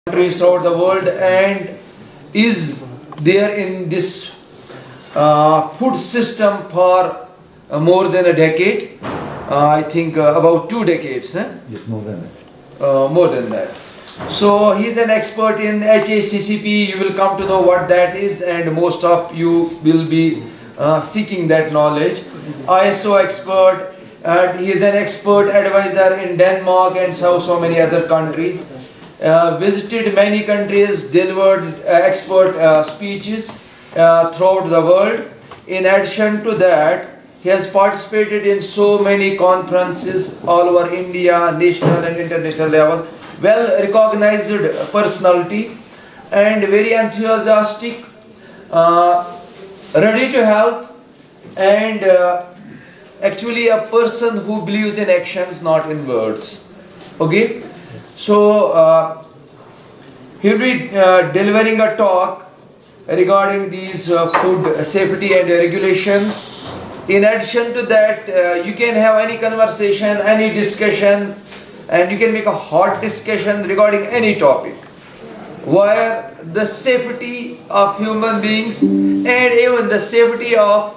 countries throughout the world and is there in this food system for more than a decade. I think about 2 decades. Yes, more than that. More than that. So he's an expert in HACCP. You will come to know what that is, and most of you will be seeking that knowledge. ISO expert, and he is an expert advisor in Denmark and so many other countries. Visited many countries, delivered expert speeches throughout the world. In addition to that, he has participated in so many conferences all over India, national and international level. Well recognized personality and very enthusiastic, ready to help, and actually a person who believes in actions, not in words. Okay, so he'll be delivering a talk regarding these food safety and regulations. In addition to that, you can have any conversation, any discussion, and you can make a hot discussion regarding any topic where the safety of human beings and even the safety of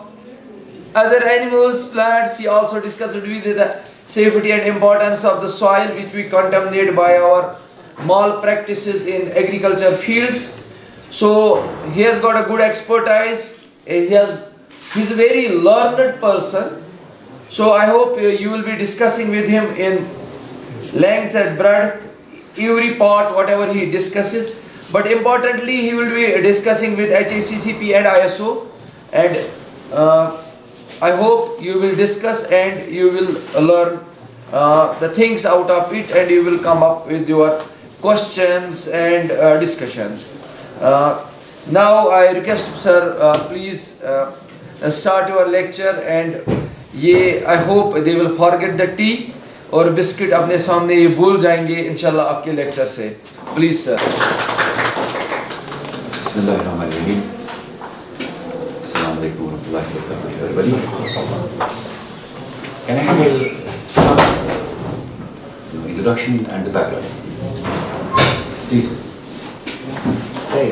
other animals, plants. He also discussed with the safety and importance of the soil which we contaminate by our malpractices in agriculture fields. So he has got a good expertise. He's a very learned person. So I hope you will be discussing with him in length and breadth every part whatever he discusses. But importantly, he will be discussing with HACCP and ISO, and I hope you will discuss and you will learn the things out of it, and you will come up with your questions and discussions. Now I request sir, please start your lecture, and I hope they will forget the tea और biscuit अपने सामने ये भूल जाएंगे इंशाल्लाह आपके lecture से. Please sir. Bismillahirrahmanirrahim. Assalamu alaikum warahmatullahi wabarakatuh, everybody. Can I have a short introduction and the background? Please. Hey,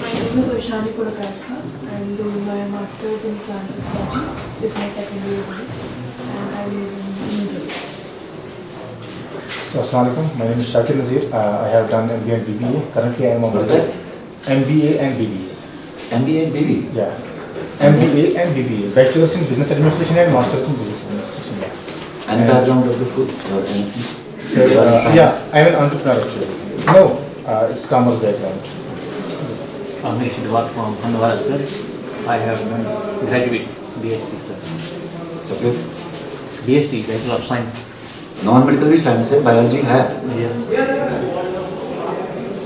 My name is Oishani Purakaska. I'm doing my master's in plant technology. This is my second year, and I live in New Delhi. So, Assalamualaikum. My name is Shakir Nazir. I have done MBA and BBA. Currently, I am on What's that? MBA and BBA. MBA and BBA? Yeah. MBA and BBA. Bachelor's in Business Administration and Master's in Business Administration. Yeah. Any background of the food or anything? So, yeah, I am an entrepreneur actually. No, it's commerce background. Amish Dwat from Handwara, sir. I have done graduate BSc, sir. Subject? BSc, Bachelor of Science. Non-medical भी science है, biology है. Yes.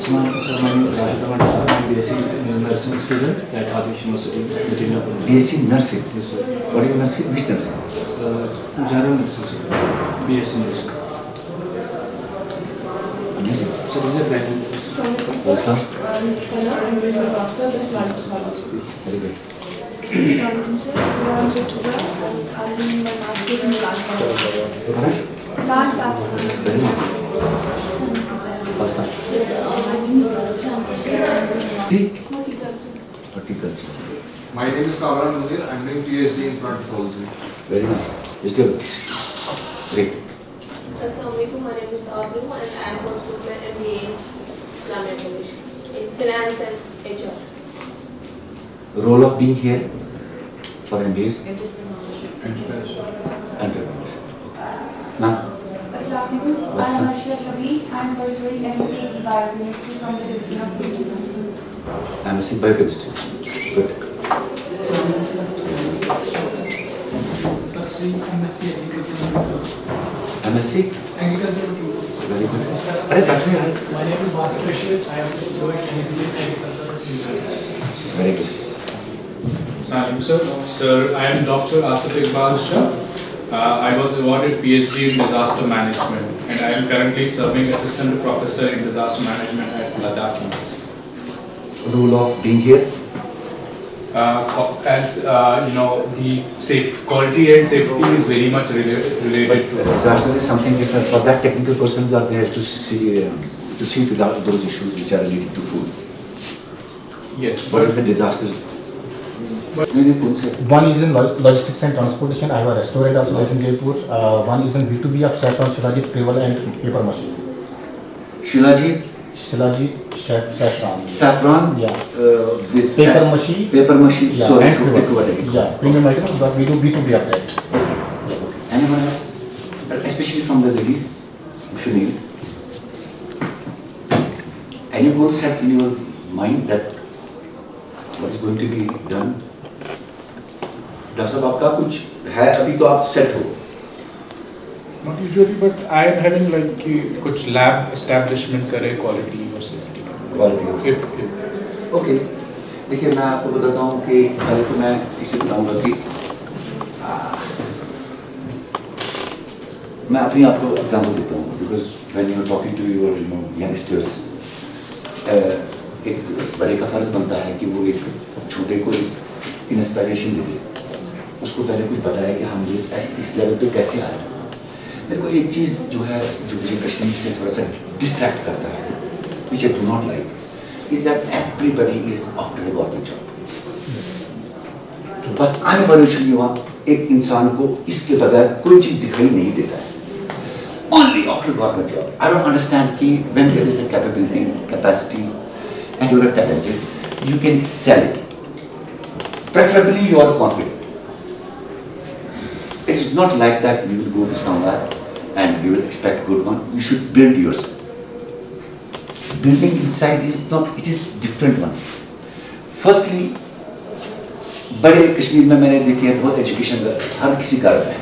So my name is Rajat Raman. I'm BSc nursing student at Abish University, Medinapur. BSc nursing. Yes, sir. What is nursing? Which nursing? General nursing, sir. BSc nursing. Amazing. So these are graduate. So Islam? I'm doing my master's in plant technology. Very good. I'm doing my master's in plant technology. Alright. Plant technology. Very nice. Pakistan. Horticulture. My name is Kamran Munir. I'm doing PhD in plant pathology. Very nice. Vegetables. Great. Assalamualaikum, my name is Abru and I am pursuing my MBA in Islamic Relations in Finance and HR. Role of being here for MBAs? Entrepreneurship. Entrepreneurship. Now, Assalamualaikum. I'm Arshia Shabi. I'm pursuing MSc in Biochemistry from the Division of Business Management. MSc Biochemistry. Good. MSc? Very good. अरे बैठो यार. My name is Vasu Rashid. I am doing MSc in Agricultural Engineering. Very good. Salim sir. Sir, I am Dr. Asif Iqbal Shah. I was awarded PhD in disaster management, and I am currently serving assistant professor in disaster management at Ladakh University. Role of being here? as the quality and safety is very much related to. Disaster is something different. For that, technical persons are there to see those issues which are related to food. Yes. What is the disaster? One is in logistics and transportation. I have a restaurant also there in Jaipur. One is in B2B of Saffron, Shilajit, Travel and Paper Machine. Shilajit, Saffron. Saffron, Yeah. this Paper machine. Paper machine. Yeah, Sorry, and Travel. equatic. Yeah, premium items, but we do B2B of that. Anyone else? Especially from the ladies, females. Any goals set in your mind that what is going to be done? Doctor साहब आपका कुछ है अभी तो आप set हो. Not usually, but I am having like कि कुछ lab establishment करे quality और safety का. Quality. Okay. देखिए मैं आपको बताता हूँ कि पहले तो मैं इसे बताऊँगा कि मैं अपनी आपको एग्जाम्पल देता हूँ because when you are talking to your youngsters एक बड़े का फर्ज बनता है कि वो एक छोटे को इंस्पिरेशन दे दे. उसको पहले कुछ बताया कि हम ये इस लेवल पे कैसे आए. मेरे को एक चीज़ जो है जो मुझे कश्मीर से थोड़ा सा डिस्ट्रैक्ट करता है which I do not like is that everybody is after a government job. बस आने वाले युवा एक इंसान को इसके बगैर कोई चीज़ दिखाई नहीं देता है. Only after government job. I don't understand कि when there is a capability, capacity and you are talented, you can sell it. Preferably you are confident. It is not like that you will go to somewhere and you will expect good one. You should build yourself. Building inside is not, it is different one. Firstly, बड़े कश्मीर में मैंने देखे हैं बहुत education हर किसी घर में है.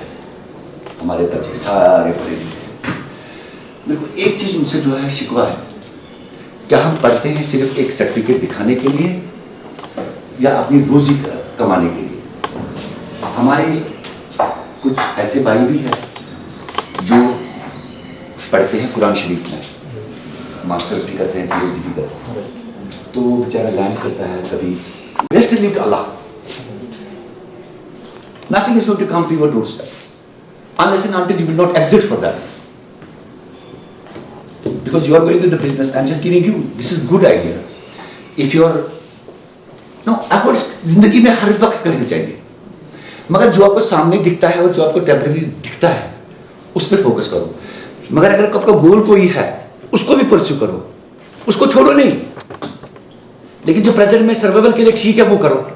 हमारे बच्चे सारे पढ़े लिखे हैं. मेरे को एक चीज़ उनसे जो है शिकवा है, क्या हम पढ़ते हैं सिर्फ एक सर्टिफिकेट दिखाने के लिए या अपनी रोजी कमाने के लिए. हमारे कुछ ऐसे भाई भी हैं जो पढ़ते हैं कुरान शरीफ में, मास्टर्स भी करते हैं, PhD भी करते हैं, तो वो बेचारा लैंड करता है कभी. Rest in Allah. Nothing is going to come to your doorstep unless and until you will not exit for that. Because you are going with the business. I'm just giving you, this is good idea. If you are, no, efforts जिंदगी में हर वक्त करने चाहिए, मगर जो आपको सामने दिखता है और जो आपको टेम्परेरी दिखता है उस पर फोकस करो. मगर अगर आपका गोल कोई है उसको भी परस्यू करो, उसको छोड़ो नहीं. लेकिन जो प्रेजेंट में सर्वाइवल के लिए ठीक है वो करो,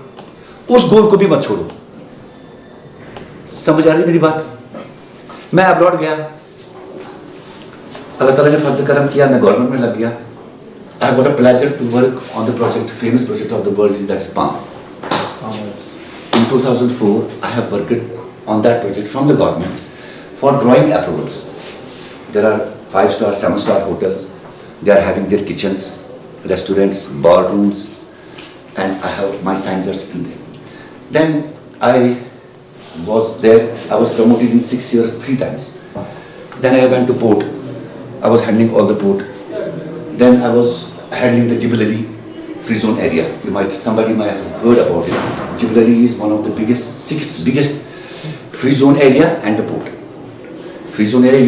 उस गोल को भी मत छोड़ो. समझ आ रही मेरी बात? मैं अब्रॉड गया, अल्लाह ताला ने फजल करम किया, मैं गवर्नमेंट में लग गया. I got a pleasure to work on the project, famous project of the world is that Palm. In 2004, I have worked on that project from the government for drawing approvals. There are 5-star, 7-star hotels. They are having their kitchens, restaurants, ballrooms, and my signs are still there. Then I was there. I was promoted in 6 years 3 times. Then I went to port. I was handling all the port. Then I was handling the Jebel free zone area. Somebody might have heard about it. Jebel is one of the biggest, 6th biggest free zone area and the port. Free zone area,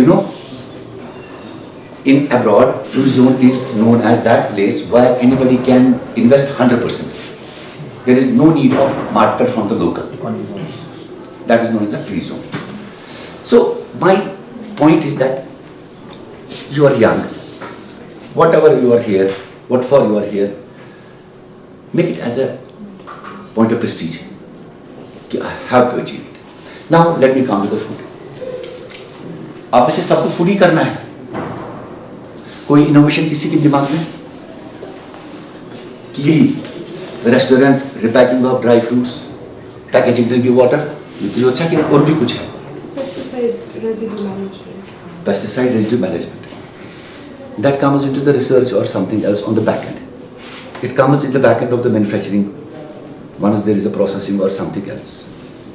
in abroad, free zone is known as that place where anybody can invest 100%. There is no need of marker from the local. That is known as a free zone. So my point is that you are young. Whatever you are here, what for you are here, make it as a point of prestige. I have to achieve it. Now let me come to the food. आप इसे सबको food ही करना है. कोई innovation किसी के दिमाग में कि यही restaurant repacking of dry fruits, packaging drinking water, ये अच्छा कि और भी कुछ है. Pesticide residue management. That comes into the research or something else on the back end. It comes in the back end of the manufacturing once there is a processing or something else.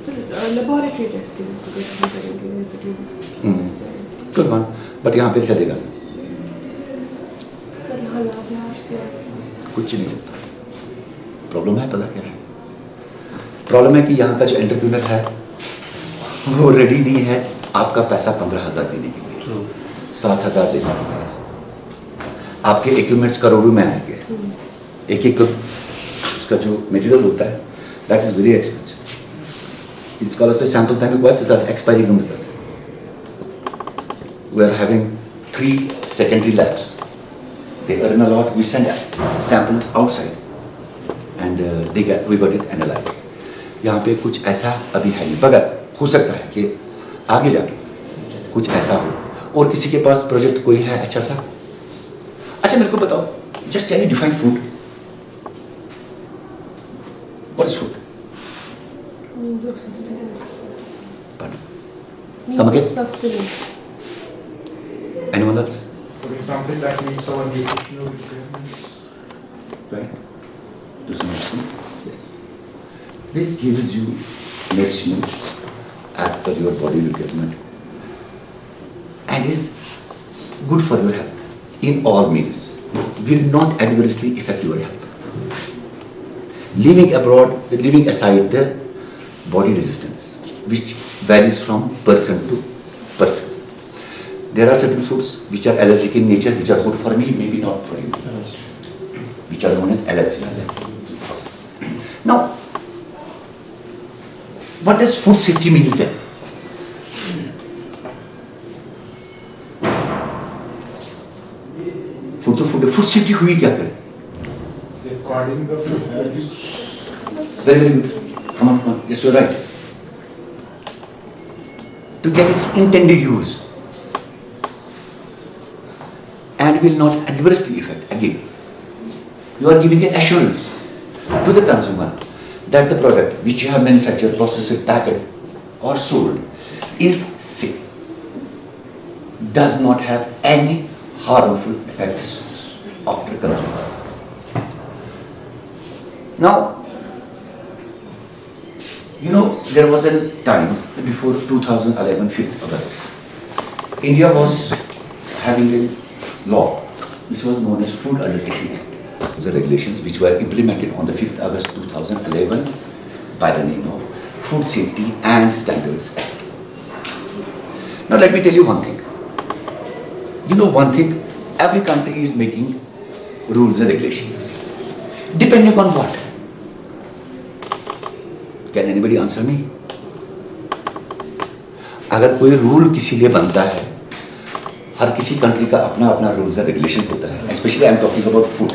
So laboratory testing residue. Good one. But यहाँ पे चलेगा नहीं. Sir यहाँ लाभ से कुछ नहीं चलता. प्रॉब्लम है, पता क्या है? प्रॉब्लम है कि यहाँ का जो एंटरप्रेन्योर है वो रेडी नहीं है आपका पैसा 15,000 देने के लिए, 7,000 देने के लिए। आपके इक्विपमेंट्स करोड़ों में आएंगे। एक उसका जो मटेरियल होता है that is very expensive. It's called as the sample time required, that's expiry comes that. We are having 3 secondary labs. They earn a lot. We send samples outside, and we got it analyzed. यहाँ पे कुछ ऐसा अभी है नहीं, मगर हो सकता है कि आगे जाके कुछ ऐसा हो और किसी के पास प्रोजेक्ट कोई है अच्छा सा। अच्छा मेरे को बताओ, just can you define food? What is food? Means of sustenance. Pardon? Means Come of again? sustenance. Anyone else? Could be something that meets our nutritional requirements. Right? To some extent, yes. This gives you nourishment as per your body requirement and is good for your health in all means. Will not adversely affect your health. Leaving aside the body resistance, which varies from person to person. There are certain foods which are allergic in nature, which are good for me, maybe not for you, which are known as allergens. Now, what does food safety means then? Food safety हुई क्या करे? Safeguarding the food produce. Very good. Come on. Yes, you're right. To get its intended use and will not adversely affect. Again, you are giving an assurance to the consumer that the product which you have manufactured, processed, packed or sold is safe, does not have any harmful effects after consumer. Now, there was a time before 2011, 5th August, India was having a law which was known as Food Adulteration Act. The regulations which were implemented on the 5th August 2011 by the name of Food Safety and Standards Act. Now let me tell you one thing. One thing, every country is making rules and regulations. Depending on what? Can anybody answer me? अगर कोई rule किसी लिए बनता है, हर किसी country का अपना अपना रूल्स एंड रेगुलेशन होता है, specially I am talking about food.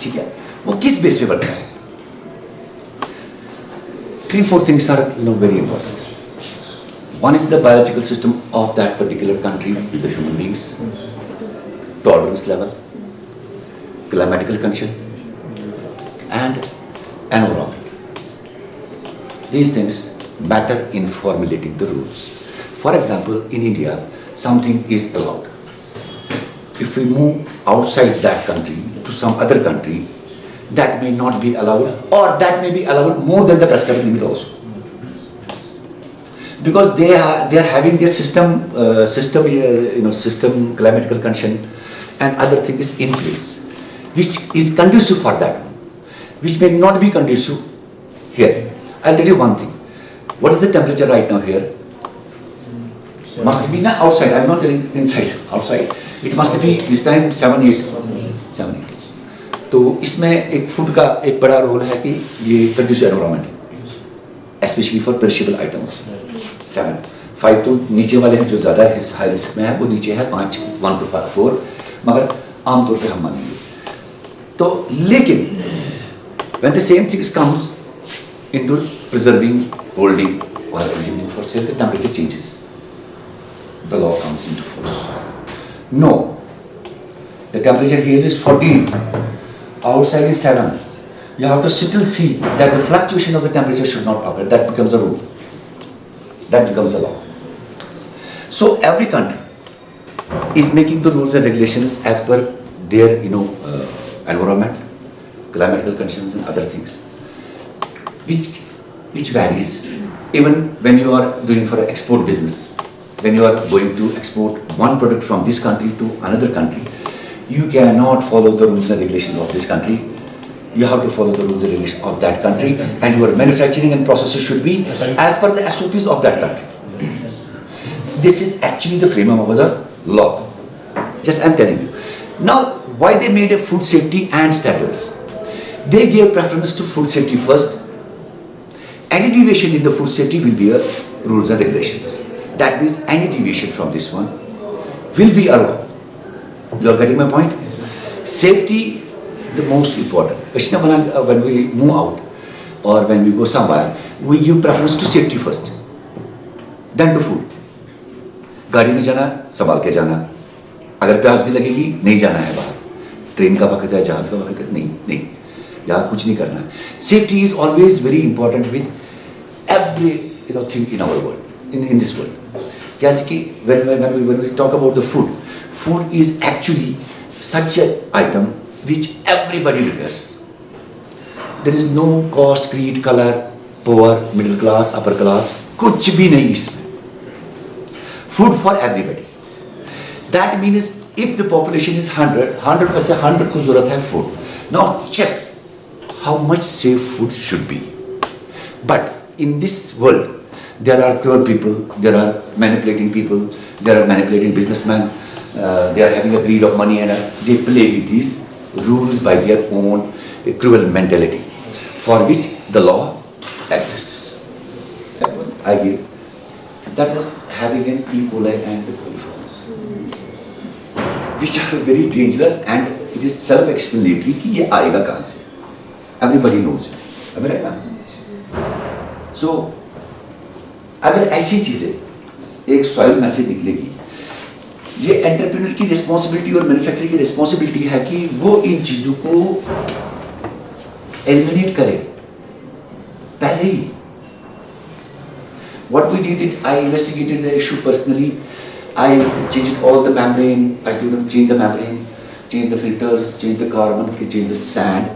ठीक है, वो किस बेस पे बनता है? 3-4 things are very important. One is the biological system of that particular country with the human beings, tolerance level, climatical condition, and environment. These things matter in formulating the rules. For example, in India, something is allowed. If we move outside that country to some other country, that may not be allowed, or that may be allowed more than the prescribed limit also. Because they are having their system, climatical condition and other things in place, which is conducive for that one, which may not be conducive here. I'll tell you one thing. What is the temperature right now here? Must be not outside. I'm not telling inside. Outside. It must be this time 7-8. तो इसमें एक food का एक बड़ा role है कि ये conducive environment है, स्पेशली फॉर पेरिशेबल आइटम्स। 7-5 तो नीचे वाले हैं जो ज़्यादा हाई रिस्क में है, वो नीचे है 1 to 4, मगर आमतौर पे हम मानेंगे। तो लेकिन when the same things comes into preserving, holding or exhibiting for sale, the temperature changes. The law comes into force. No, the temperature here is 14, outside is 7. You have to still see that the fluctuation of the temperature should not occur. That becomes a rule. That becomes a law. So every country is making the rules and regulations as per their, environment, climatical conditions and other things, which varies. Even when you are doing for an export business, when you are going to export one product from this country to another country, you cannot follow the rules and regulations of this country You have to follow the rules and regulations of that country, and your manufacturing and processes should be as per the SOPs of that country. This is actually the framework of the law. Just I'm telling you. Now, why they made a food safety and standards? They gave preference to food safety first. Any deviation in the food safety will be a rules and regulations. That means any deviation from this one will be allowed. You are getting my point? Safety, the most important. When we move out or when we go somewhere, we give preference to safety first, then to food. गाड़ी में जाना संभाल के जाना, अगर प्यास भी लगेगी नहीं जाना है बाहर, ट्रेन का वक्त है, जहाज का वक्त है, नहीं यार कुछ नहीं करना है. Safety is always very important with every thing in our world, in this world. जैसे कि when we talk about the food is actually such an item which everybody requires. There is no caste, creed, color, poor, middle class, upper class, कुछ भी नहीं इसमें. Food for everybody. That means if the population is 100 में से 100 को ज़रूरत है food. Now check how much safe food should be. But in this world, there are cruel people, there are manipulating people, there are manipulating businessmen, they are having a greed of money and they play with these rules by their own cruel mentality, for which the law exists. I give. That was having an E. coli and the coliforms, which are very dangerous, and it is self-explanatory कि ये आएगा कहाँ से. Everybody knows it. Am I right, ma'am? So, अगर ऐसी चीजें एक soil में से निकलेगी, ये एंटरप्रेन्योर की रिस्पॉन्सिबिलिटी और मैन्युफैक्चरर की रिस्पॉन्सिबिलिटी है कि वो इन चीजों को एलिमिनेट करे पहले ही. What we did, I investigated the issue personally. I changed all the membrane. I changed the membrane, changed the filters, changed the carbon, changed the sand.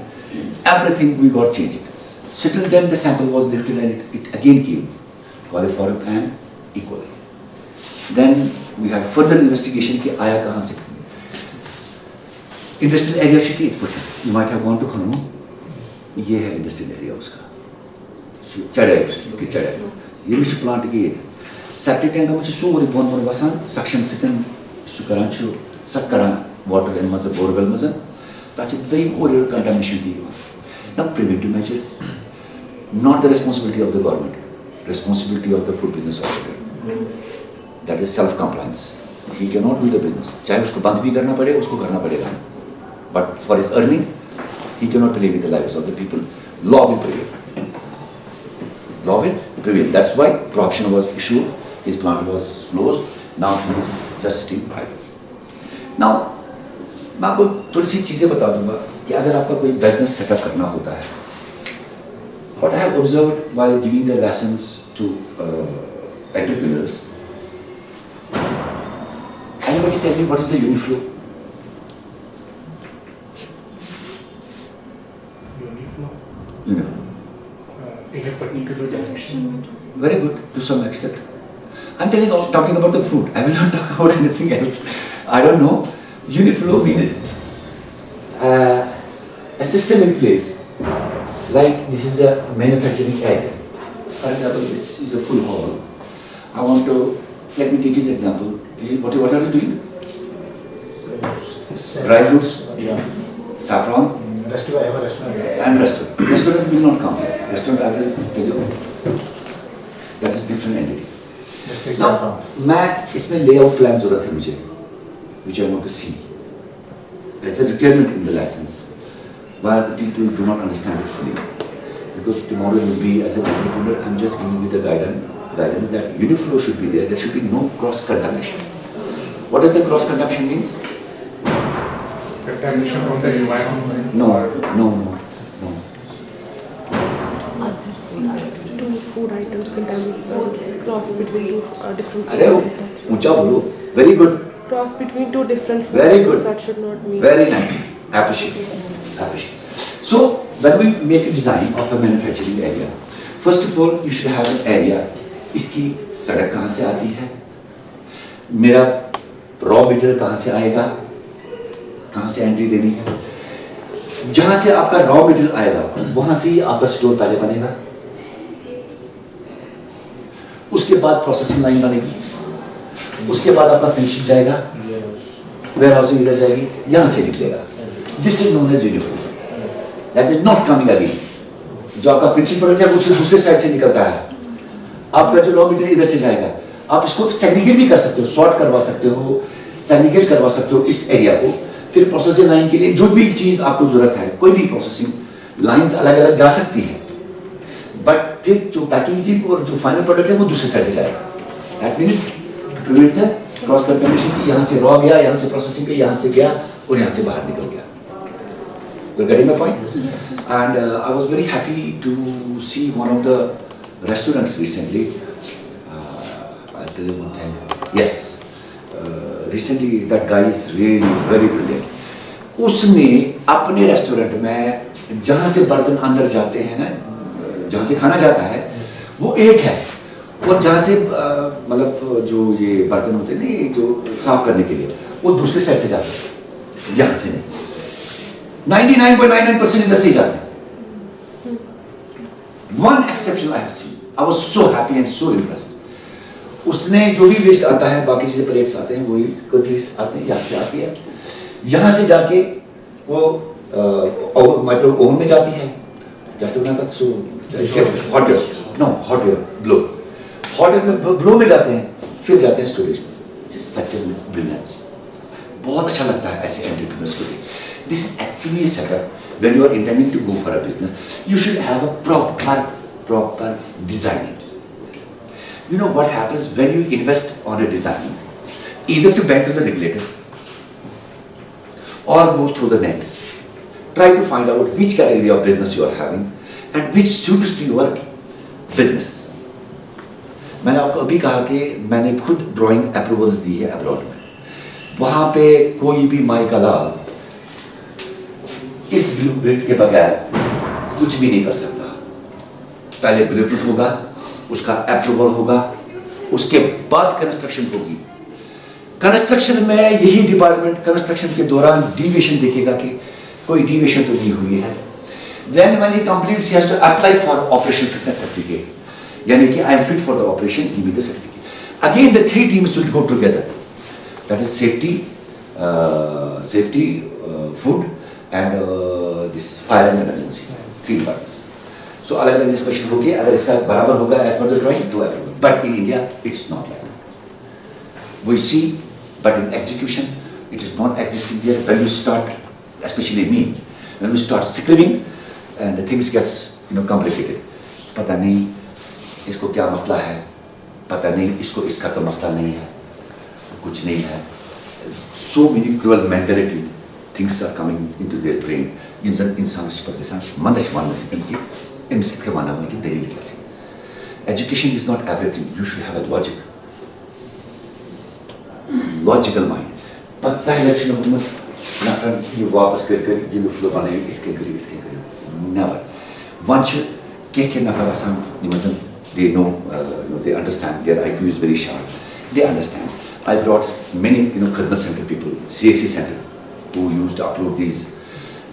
Everything we got changed. Still then the sample was lifted and it again came coliform and E. coli. Then we had further investigation कि आया कहाँ से. Industrial area city it put. You might have gone to Khunmu. ये है industrial area उसका. चढ़ाई. ये भी प्लांट की है. Septic tank का मुझे सोरी बोन बोन बसान suction सिकन सुकरान चु सक्करा water in मज़ा borewell मज़ा ताकि दही और contamination दी हो. Now preventive measure, not the responsibility of the government, responsibility of the food business operator. That is self-compliance. He cannot do the business. चाहे उसको बंद भी करना पड़े, उसको करना पड़ेगा. But for his earning, he cannot play with the lives of the people. Law will prevail. Law will prevail. That's why prohibition was issued. His plant was closed. Now he is just still idle. Now, मैं आपको थोड़ी सी चीजें बता दूंगा कि अगर आपका कोई बिजनेस सेटअप करना होता है. What I have observed while giving the lessons to entrepreneurs. Anybody tell me what is the uniflow? Uniflow. In a particular direction. Very good, to some extent. I'm talking about the food. I will not talk about anything else. I don't know. Uniflow means a system in place. Like this is a manufacturing area. For example, this is a full hall. I want to, let me take this example. What are you doing? Dry fruits, saffron, and restaurant. Restaurant will not come here. Restaurant I will tell you. That is different entity. Now, मैं इसमें layout plan ज़रूरत है मुझे, which I want to see. There's a requirement in the license, but the people do not understand it fully. Because tomorrow will be as an entrepreneur, I'm just giving you the guidance that uniflow should be there. There should be no cross contamination. What does the cross contamination means? Contamination from the environment. No. Two food items contaminated. Cross between different. अरे ऊंचा बोलो. Very good. Cross between two different food Very items. good. That should not mean. Very nice. Appreciate. So when we make a design of a manufacturing area, first of all you should have an area. इसकी सड़क कहाँ से आती है? मेरा raw material कहाँ से आएगा? कहाँ से एंट्री देनी है? जहां से आपका रॉ मटेरियल आएगा वहां से ही आपका स्टोर पहले बनेगा, उसके बाद प्रोसेसिंग लाइन बनेगी, उसके बाद आपका फिनिशिंग जाएगा, वेयर हाउसिंग इधर जाएगी, यहां से निकलेगा. This is known as uniform. That is not coming again. जो आपका फिनिशिंग प्रोडक्ट है वो दूसरे साइड से निकलता है, आपका जो रॉ मटेरियल इधर से जाएगा. आप इसको सेग्रीगेट भी कर सकते हो, सॉर्ट करवा सकते हो, सेग्रीगेट करवा सकते हो इस एरिया को. फिर प्रोसेसिंग लाइन के लिए जो भी चीज आपको जरूरत है, कोई भी प्रोसेसिंग लाइंस अलग अलग जा सकती है, बट फिर जो पैकेजिंग और जो फाइनल प्रोडक्ट है वो दूसरे साइड से जाएगा. That means prevent the cross contamination की यहाँ से रॉ गया, यहाँ से प्रोसेसिंग पे, यहाँ से गया और यहाँ से बाहर निकल गया. You're getting the point? And I was very happy to see one of the restaurants recently. I'll tell you one thing. Yes, recently that guy is really very brilliant. उसने अपने रेस्टोरेंट में जहाँ से बर्तन अंदर जाते हैं ना, जहाँ से खाना जाता है वो एक है, और जहाँ से मतलब जो ये बर्तन होते हैं ना, ये जो साफ करने के लिए, वो दूसरे साइड से जाते हैं, यहाँ से नहीं. 99.99% इधर से ही जाते हैं. One exception I have seen. I was so happy and so impressed. उसने जो भी वेस्ट आता है, बाकी चीजें प्लेट्स आते हैं, वही कटरीज आते हैं, यहाँ से आती है, यहाँ से जाके वो माइक्रो ओवन में जाती है. जैसे बना था so hot air, no hot air blow, hot air में ब्लो में जाते हैं, फिर जाते हैं स्टोरेज में. Such a brilliance. बहुत अच्छा लगता है ऐसे एंटरप्रेन्योर्स को भी. This is actually a setup when you are intending to go for a business. You should have a proper designing. You know what happens when you invest on a design, either to bend to the regulator or go through the net. Try to find out which category of business you are having and which suits to your business. मैंने आपको अभी कहा कि मैंने खुद drawing approvals दी है abroad में. वहाँ पे कोई भी माई कला इस ब्लूप्रिंट के बगैर कुछ भी नहीं कर सकता. पहले ब्लूप्रिंट होगा, उसका अप्रूवल होगा, उसके बाद कंस्ट्रक्शन होगी. कंस्ट्रक्शन में यही डिपार्टमेंट कंस्ट्रक्शन के दौरान डिविएशन देखेगा कि कोई डिविएशन तो नहीं हुई है. Then when he completes, he has to apply for operation fitness certificate. यानी कि I am fit for the operation, give me the certificate. Again the three teams will go together. That is safety, food and this fire and emergency. Three departments. So अलग अलग inspection होगी. अगर इसका बराबर होगा as per the drawing, तो approval. But in India, it's not like that. We see, but in execution, it is not existing there. When you start, especially me, when we start scribbling, and the things gets complicated. पता नहीं इसको क्या मसला है, पता नहीं इसको इसका तो मसला नहीं है, कुछ नहीं है. So many cruel mentality things are coming into their brain. इंसान पर इंसान मंदश मानने से इनकी इनसे के माना में कि दलील कैसी. Education is not everything. You should have a logical mind. पता है लक्ष्य न हो ना ये वापस कर ये फ्लो बनाए इसके करीब never. Once you get नफर आसान निमजन, they know, they understand. Their IQ is very sharp. They understand. I brought many Khidmat Center people, CAC Center, who used to upload these.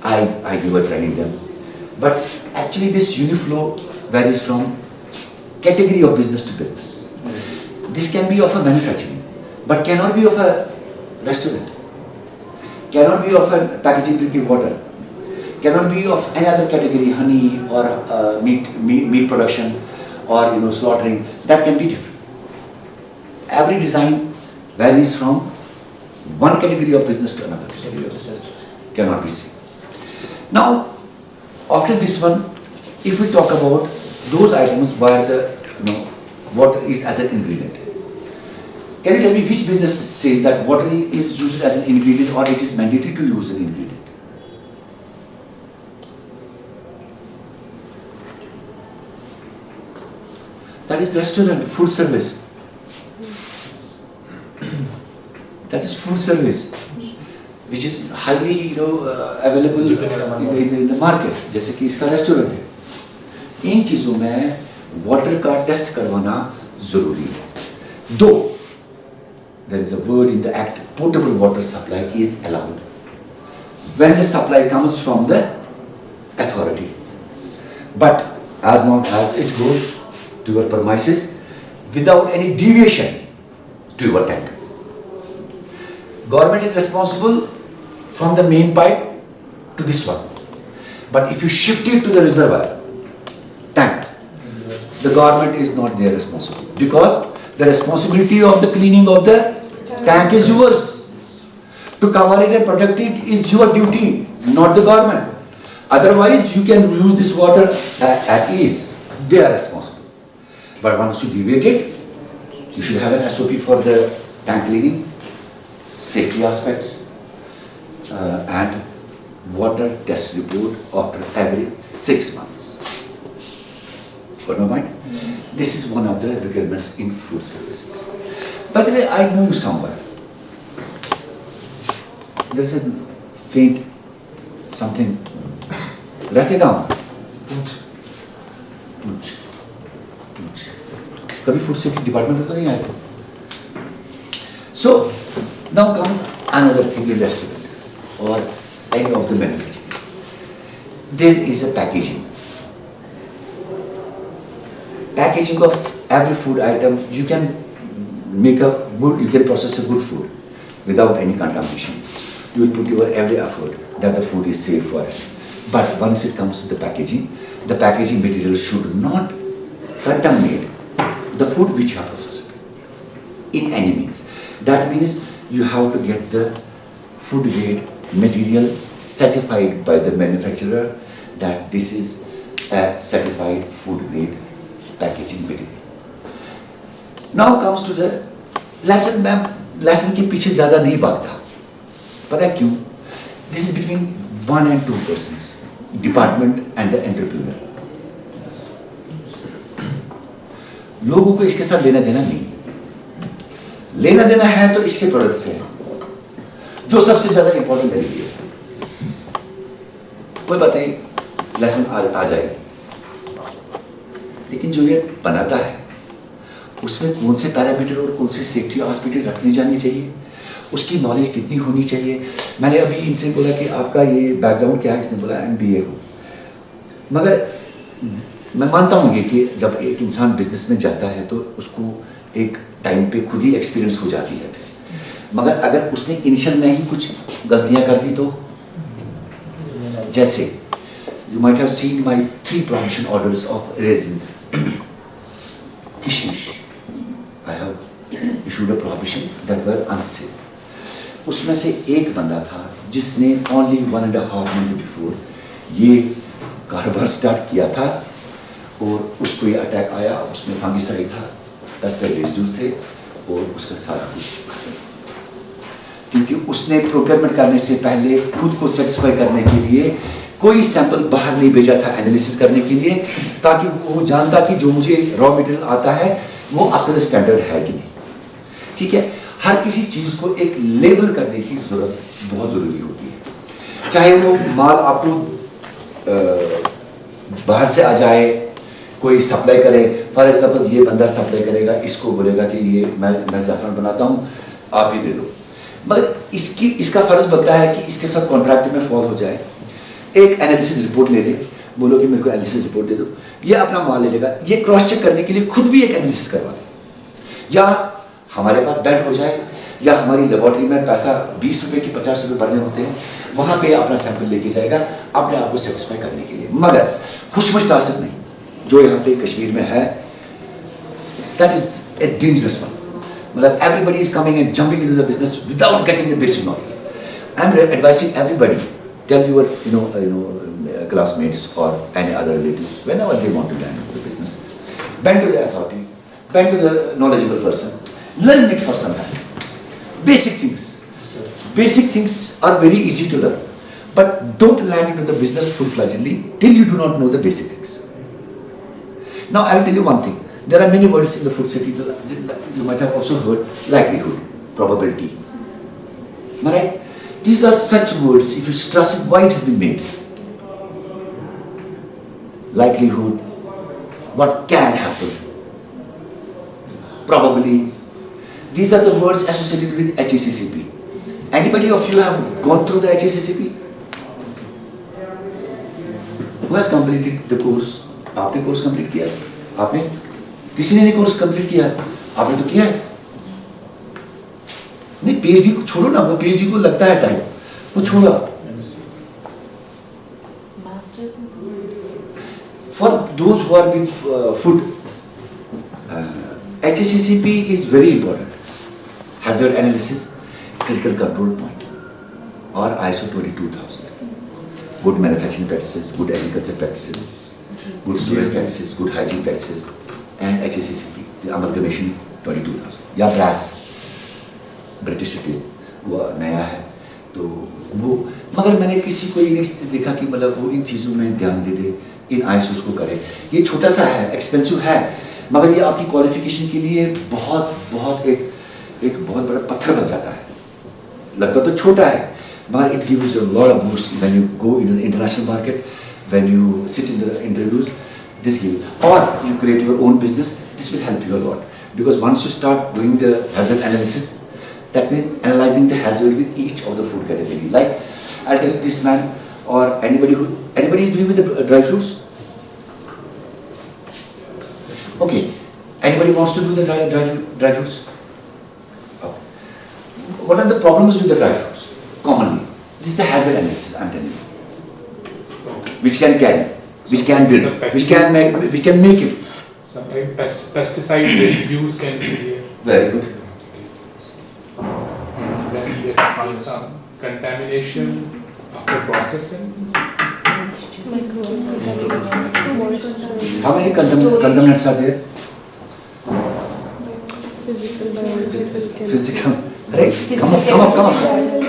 I give a training them. But actually this Uniflow varies from category of business to business. This can be of a manufacturing, but cannot be of a restaurant, cannot be of a packaging drinking water, cannot be of any other category, honey or meat production or slaughtering. That can be different. Every design varies from one category of business to another category of business. Cannot be seen. Now, after this one, if we talk about those items where the water is as an ingredient, can you tell me which business says that water is used as an ingredient or it is mandatory to use an ingredient? That is restaurant, food service. That is food service, which is highly available in the market. जैसे कि इसका restaurant है. इन चीज़ों में water का test करवाना जरूरी है. Though there is a word in the act, potable water supply is allowed when the supply comes from the authority. But as long as it goes to your premises without any deviation to your tank. Government is responsible from the main pipe to this one. But if you shift it to the reservoir tank, the government is not there responsible, because the responsibility of the cleaning of the tank is yours. To cover it and protect it is your duty, not the government. Otherwise, you can use this water at ease. They are responsible. But once you deviate it, you should have an SOP for the tank cleaning, safety aspects, and water test report after every 6 months. Got my mind? This is one of the requirements in food services. By the way, I know you somewhere. There's a faint something. Write it down. पूछ कभी food safety department में तो नहीं आए थे. So now comes another thing in restaurant or any of the manufacturing. There is a packaging. Packaging of every food item, you can make a good, you can process a good food without any contamination. You will put your every effort that the food is safe for it. But once it comes to the packaging material should not contaminate the food which you have processed in any means. That means you have to get the food grade material certified by the manufacturer that this is a certified food grade packaging material. Now comes to the lesson. मैं lesson के पीछे ज़्यादा नहीं भागता. पता है क्यों? This is between 1 and 2 persons, department and the entrepreneur. लोगों को इसके साथ लेना देना नहीं. लेना देना है तो इसके प्रोडक्ट से है, जो सबसे ज्यादा इंपॉर्टेंट मेरे लिए है. कोई बात नहीं, लेसन आ जाएगा. लेकिन जो ये बनाता है उसमें कौन से पैरामीटर और कौन से सेफ्टी एस्पेक्ट रखनी जानी चाहिए, उसकी नॉलेज कितनी होनी चाहिए. मैंने अभी इनसे बोला कि आपका ये बैकग्राउंड क्या है, इसने बोला MBA हो. मगर मैं मानता हूँ ये कि जब एक इंसान बिजनेस में जाता है तो उसको एक टाइम पे खुद ही एक्सपीरियंस हो जाती है. मगर अगर उसने इनिशियल में ही कुछ गलतियाँ कर दी तो, जैसे you might have seen my 3 prohibition orders of raisins. Kishmish, I have issued a prohibition that were unsafe. उसमें से एक बंदा था जिसने only 1.5 month before ये कारोबार स्टार्ट किया था और उसको ये अटैक आया. उसमें फंगिसाइड था, पेस्टिसाइड रेजिड्यूज थे और उसका सारा कुछ, क्योंकि उसने प्रोक्योरमेंट करने से पहले खुद को सेटिस्फाई करने के लिए कोई सैंपल बाहर नहीं भेजा था एनालिसिस करने के लिए, ताकि वो जानता कि जो मुझे रॉ मटेरियल आता है वो अपना स्टैंडर्ड है कि नहीं. ठीक है, हर किसी चीज़ को एक लेबल करने की जरूरत बहुत ज़रूरी होती है. चाहे वो माल आपको बाहर से आ जाए, कोई सप्लाई करे. फॉर एग्जांपल ये बंदा सप्लाई करेगा, इसको बोलेगा कि ये मैं ज़ैफ़रान बनाता हूँ, आप ही दे दो. मगर इसका फ़र्ज बनता है कि इसके साथ कॉन्ट्रैक्ट में फॉल हो जाए, एक एनालिसिस रिपोर्ट ले ले, बोलो कि मेरे को एनालिसिस रिपोर्ट दे दो. ये अपना माल ले लेगा, ये क्रॉस चेक करने के लिए खुद भी एक एनालिसिस करवा दे, या हमारे पास बेड हो जाए, या हमारी लेबोरेटरी में पैसा 20 रुपये की 50 रुपये भरने होते हैं, वहाँ पे अपना सैंपल लेके जाएगा अपने आप को सेटिस्फाई करने के लिए. मगर खुशमश टास्क नहीं जो यहाँ पे कश्मीर में है, that is a dangerous one. मतलब everybody is coming and jumping into the business without getting the basic knowledge. I am advising everybody, tell your classmates or any other relatives, whenever they want to learn the business, bend to the authority, bend to the knowledgeable person, learn it for some time. Basic things are very easy to learn, but don't land into the business full-fledgedly till you do not know the basic things. Now I will tell you one thing. There are many words in the food safety. You might have also heard likelihood, probability. Am I right? These are such words. If you stress it, why it has been made? Likelihood, what can happen, probably. These are the words associated with HACCP. Anybody of you have gone through the HACCP? Who has completed the course? आपने course complete किया? आपने? किसी ने नहीं course complete किया? आपने तो किया है? नहीं, पीएचडी को छोड़ो ना, वो पीएचडी को लगता है टाइम, वो छोड़ो। For those who are with food, HACCP is very important. Hazard analysis, critical control point, or ISO 22000. Good manufacturing practices, good agriculture practices, good storage practices, good hygiene practices, and HACCP, the amalgamation 22000. या BRAS, British steel, वो नया है, तो वो, मगर मैंने किसी को ये नहीं देखा कि मतलब वो इन चीज़ों में ध्यान दे दे, इन आईएसओ को करे। ये छोटा सा है, एक्सपेंसिव है, मगर ये आपकी क्वालिफिकेशन के लिए बहुत बहुत एक बहुत बड़ा पत्थर बन जाता है। लगता तो छोटा है, मगर it gives you a lot of boost when you go into the international market, when you sit in the interviews, this gives, or you create your own business, this will help you a lot. Because once you start doing the hazard analysis, that means analyzing the hazard with each of the food category. Like, I'll tell you this man, or anybody is doing with the dry fruits? Okay, anybody wants to do the dry fruits? Oh. What are the problems with the dry fruits? Commonly, this is the hazard analysis I'm telling you. Which can carry, which can build, which can make it. Some pesticide use can be there. Very good. And then there can be some contamination after processing. How many contaminants are there? Physical. Right? Come up.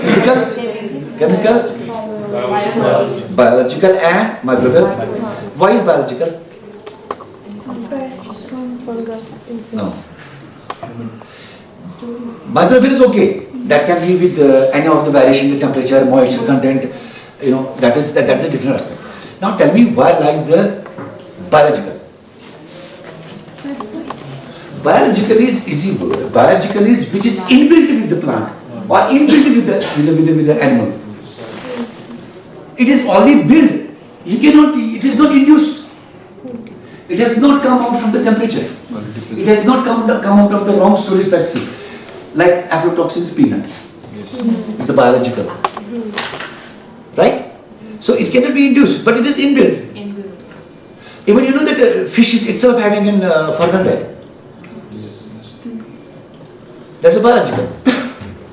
Physical, chemical, biological and microbial. Why is biological? Pests from fungus, insects. No. Microbial is okay. That can be with any of the variation in the temperature, moisture content. You know, that is a different aspect. Now tell me, where lies the biological? Biological is easy word. Biological is which is inbuilt with the plant or inbuilt with the animal. It is already built. You cannot. It is not induced. It has not come out from the temperature. It has not come out of the wrong storage vaccine. Like aflatoxin peanut. Yes. It's a biological. Right? So it cannot be induced, but it is inbuilt. Even you know that fish is itself having an formaldehyde. That's a biological,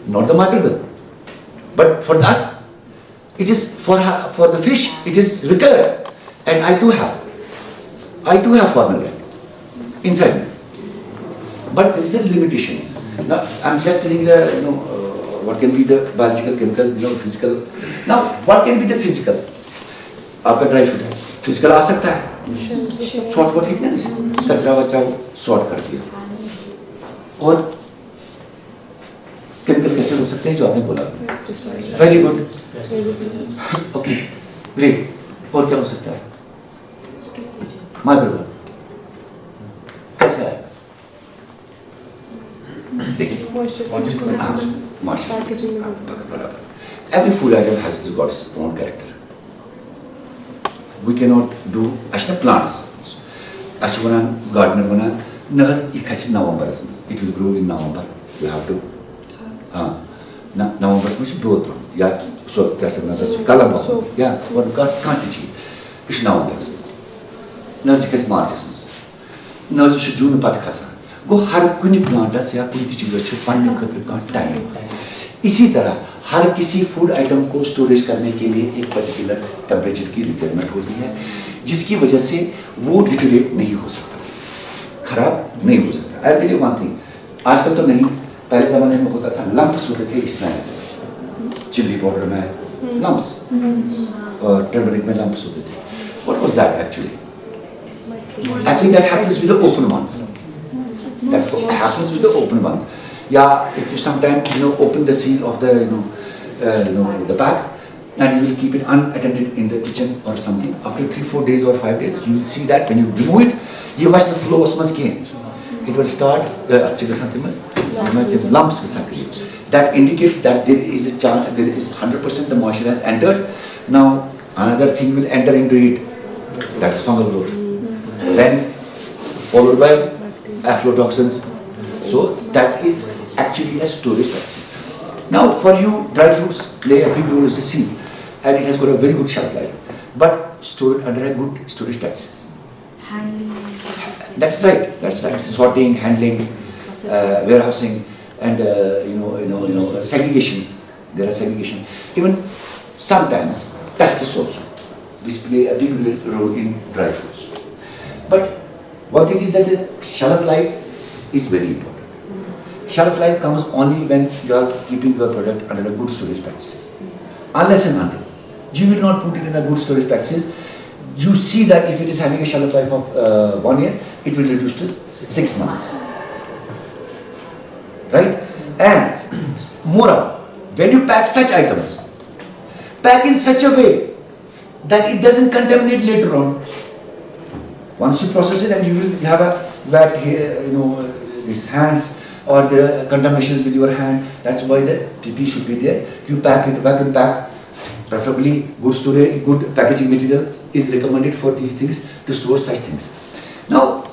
not the microbial. But for us, it is for the fish, it is required. And I too have formaldehyde inside me. But there is a limitations. Now I'm just telling what can be the biological, chemical, physical. Now what can be the physical? आपका dry fruit है, physical आ सकता है, sort कर ठीक है, कचरा वचरा sort कर दिया। और केमिकल कैसे हो सकते हैं जो आपने बोला? Very good, okay, great. और क्या हो सकता है? माइक्रोबियल कैसा है? देखिए, बराबर। Every food item has got its own character. We cannot do ashna plants. Ashwana gardener bana naz ikhachi November asmas. It will grow in November. You have to. November means growth from. Yeah, so kaise bana das kalam. Yeah, what can't achieve. It's November asmas. Naz ikhachi March asmas. Naz ish June pat khasa. Go har kuni plant as ya kuni चीज़ अच्छी पानी खतर का time. इसी तरह हर किसी food item को storage करने के लिए एक पर्टिकुलर टेम्परेचर की रिक्वायरमेंट होती है, जिसकी वजह से वो डिटेरिएट नहीं हो सकता, खराब नहीं हो सकता। I tell you one thing, आजकल तो नहीं, पहले ज़माने में होता था, लम्प्स होते थे इसमें, चिल्ली पाउडर में लम्प्स और टर्मरिक में लम्प्स होते थे। What was that actually? Actually that happens with the open ones. That happens with the open ones. Yeah, if you sometimes open the seal of the the bag and you will keep it unattended in the kitchen or something. After 3-4 days or 5 days, you will see that when you remove it, you watch the flow of skin. It will start lumps. That indicates that there is a chance, there is 100% the moisture has entered. Now another thing will enter into it. That's fungal growth. Then followed by aflatoxins. So that is actually a storage practice. Now for you, dry fruits play a big role as a seed, and it has got a very good shelf life, but stored under a good storage practices. Handling. That's right. Sorting, handling, warehousing, and segregation. There are segregation. Even sometimes pests also, which play a big role in dry fruits. But one thing is that the shelf life is very important. Shelf life comes only when you are keeping your product under a good storage practices. Unless and until you will not put it in a good storage practices, you see that if it is having a shelf life of 1 year, it will reduce to 6 months. Right? And moreover, when you pack such items, pack in such a way that it doesn't contaminate later on. Once you process it and you will have a wet here, these hands, or the contaminations with your hand, that's why the TP should be there. You pack it, vacuum pack, preferably good storage, good packaging material is recommended for these things, to store such things. Now,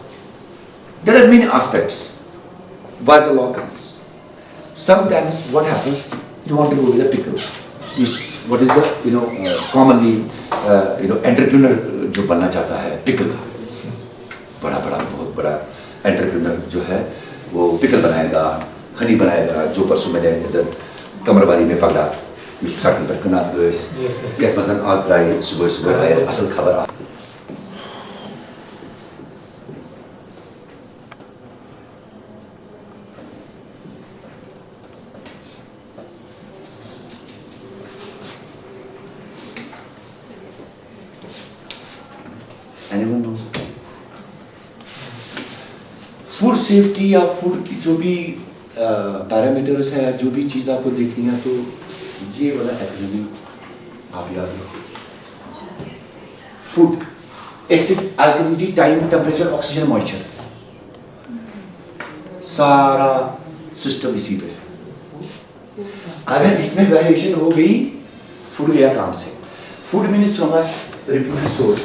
there are many aspects why the law comes. Sometimes what happens, you want to go with a pickle. What is the, commonly, entrepreneur जो बनना चाहता है pickle का, बहुत बड़ा entrepreneur जो है, वो पिकल बनाएगा, हनी बनाएगा, जो परसों मैंने इधर कमरबारी में पकड़ा, you starting to connect this. Get مثلا आज ड्राई सुबह आया असल खबर. Anyone knows? फूड सेफ्टी या फूड की जो भी पैरामीटर्स है, जो भी चीज़ आपको देखनी है, तो ये वाला एक्रोनिम आप याद रखो. Food, acid, alkalinity, time, temperature, oxygen, moisture, सारा सिस्टम इसी पे है. अगर इसमें वेरिएशन हो गई, फूड गया काम से. Food means from a reputed source.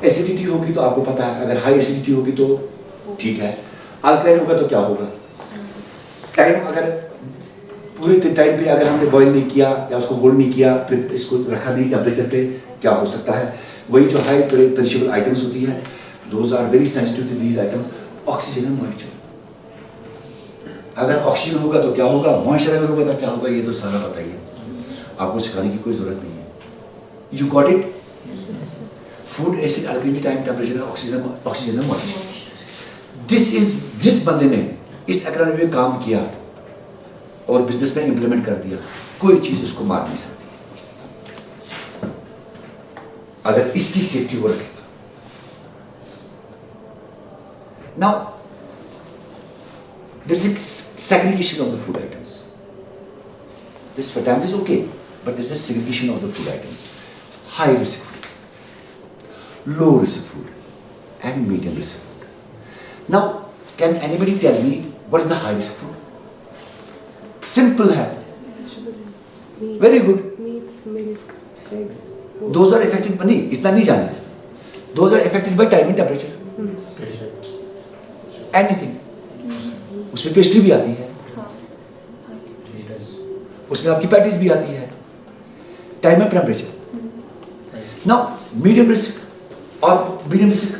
Acidity होगी तो आपको पता है, अगर हाई एसिडिटी होगी तो ठीक है. अल्कलाइन होगा तो क्या होगा? टाइम, अगर पूरे टाइम पे अगर हमने बॉईल नहीं किया या उसको होल्ड नहीं किया, फिर इसको रखा नहीं टेम्परेचर पे, क्या हो सकता है? वही जो हाई पेरिशेबल आइटम्स होती है, those are very sensitive to these items. Oxygen and moisture. अगर ऑक्सीजन होगा तो क्या होगा, मॉइस्चर अगर होगा तो क्या होगा, ये तो सारा पता ही है, आपको सिखाने की कोई जरूरत नहीं है. You got it? Food, acid, alkalinity, time, temperature, oxygen and moisture. जिस बंदे ने इस एक्रोनिम में काम किया और बिजनेस में इंप्लीमेंट कर दिया, कोई चीज उसको मार नहीं सकती अगर इसकी सेफ्टी वो रखेगा. Now there is a segregation of the food items. This fatam is okay, but there is a segregation of the food items. High risk food, low risk food, and medium risk food. Now, can anybody tell me what is the high risk food? Simple है. Very good. Meats, milk, eggs. Those are affected by नहीं, इतना नहीं जाने. Those are affected by time and temperature. Anything. उसमें pastry भी आती है. उसमें आपकी पैटीज भी आती है. Time and temperature. Now, medium risk और medium risk.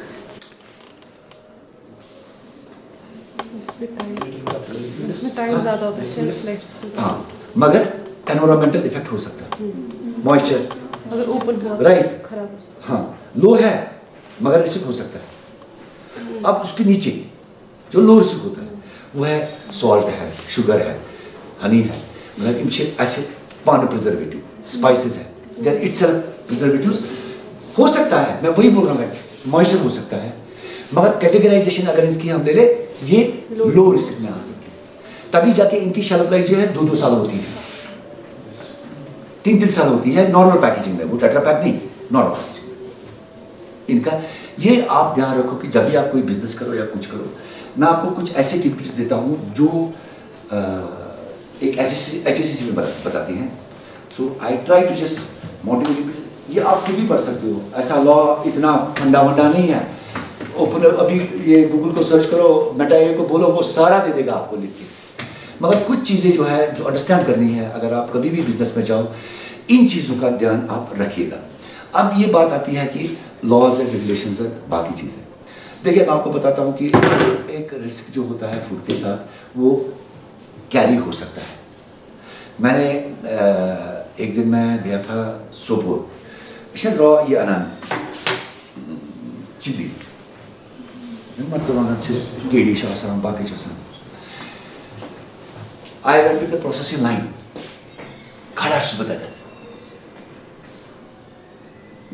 इसमें टाइम ज़्यादा होता है, शेल्फ लाइफ. हाँ, मगर एनवायरमेंटल इफेक्ट हो सकता है. मॉइस्चर अगर ओपन हुआ राइट, खराब हो सकता हाँ, लो है मगर रिस्क हो सकता है. अब उसके नीचे जो लो रिस्क होता है वो है सॉल्ट है, शुगर है, हनी है, मतलब ऐसे पान प्रिजर्वेटिव, स्पाइसेस है, देयर इटसेल्फ प्रिजर्वेटिव्स हो सकता है. मैं वही बोल रहा हूँ, मॉइस्चर हो सकता है, मगर कैटेगराइजेशन अगर इसकी हम ले ले, ये लो रिस्क में आ सकती है. तभी जाके इनकी शेल्फ लाइफ जो है 2-2 साल होती है, 3-3 साल होती है नॉर्मल पैकेजिंग में. वो टेट्रा पैक नहीं, नॉर्मल पैकेजिंग इनका. ये आप ध्यान रखो कि जब भी आप कोई बिजनेस करो या कुछ करो, मैं आपको कुछ ऐसे टिप्स देता हूँ जो एक HACCP में बताती हैं. So I try to just motivate ये आप खुद भी पढ़ सकते हो, ऐसा लॉ इतना फंडा वंडा नहीं है। ओपन अभी ये गूगल को सर्च करो, मेटा ए को बोलो, वो सारा दे देगा आपको लिख के। मगर कुछ चीज़ें जो है जो अंडरस्टैंड करनी है, अगर आप कभी भी बिजनेस में जाओ इन चीज़ों का ध्यान आप रखिएगा। अब ये बात आती है कि लॉज एंड रेगुलेशंस और बाकी चीज़ें। देखिए मैं आपको बताता हूँ कि एक रिस्क जो होता है फूड के साथ वो कैरी हो सकता है। मैंने एक दिन मैं गया था सोपोर, शायद रॉ ये अनान चिल्ली मर्चवाना केडी आसान बाकी आसान। I went to the processing line. खड़ा बता देते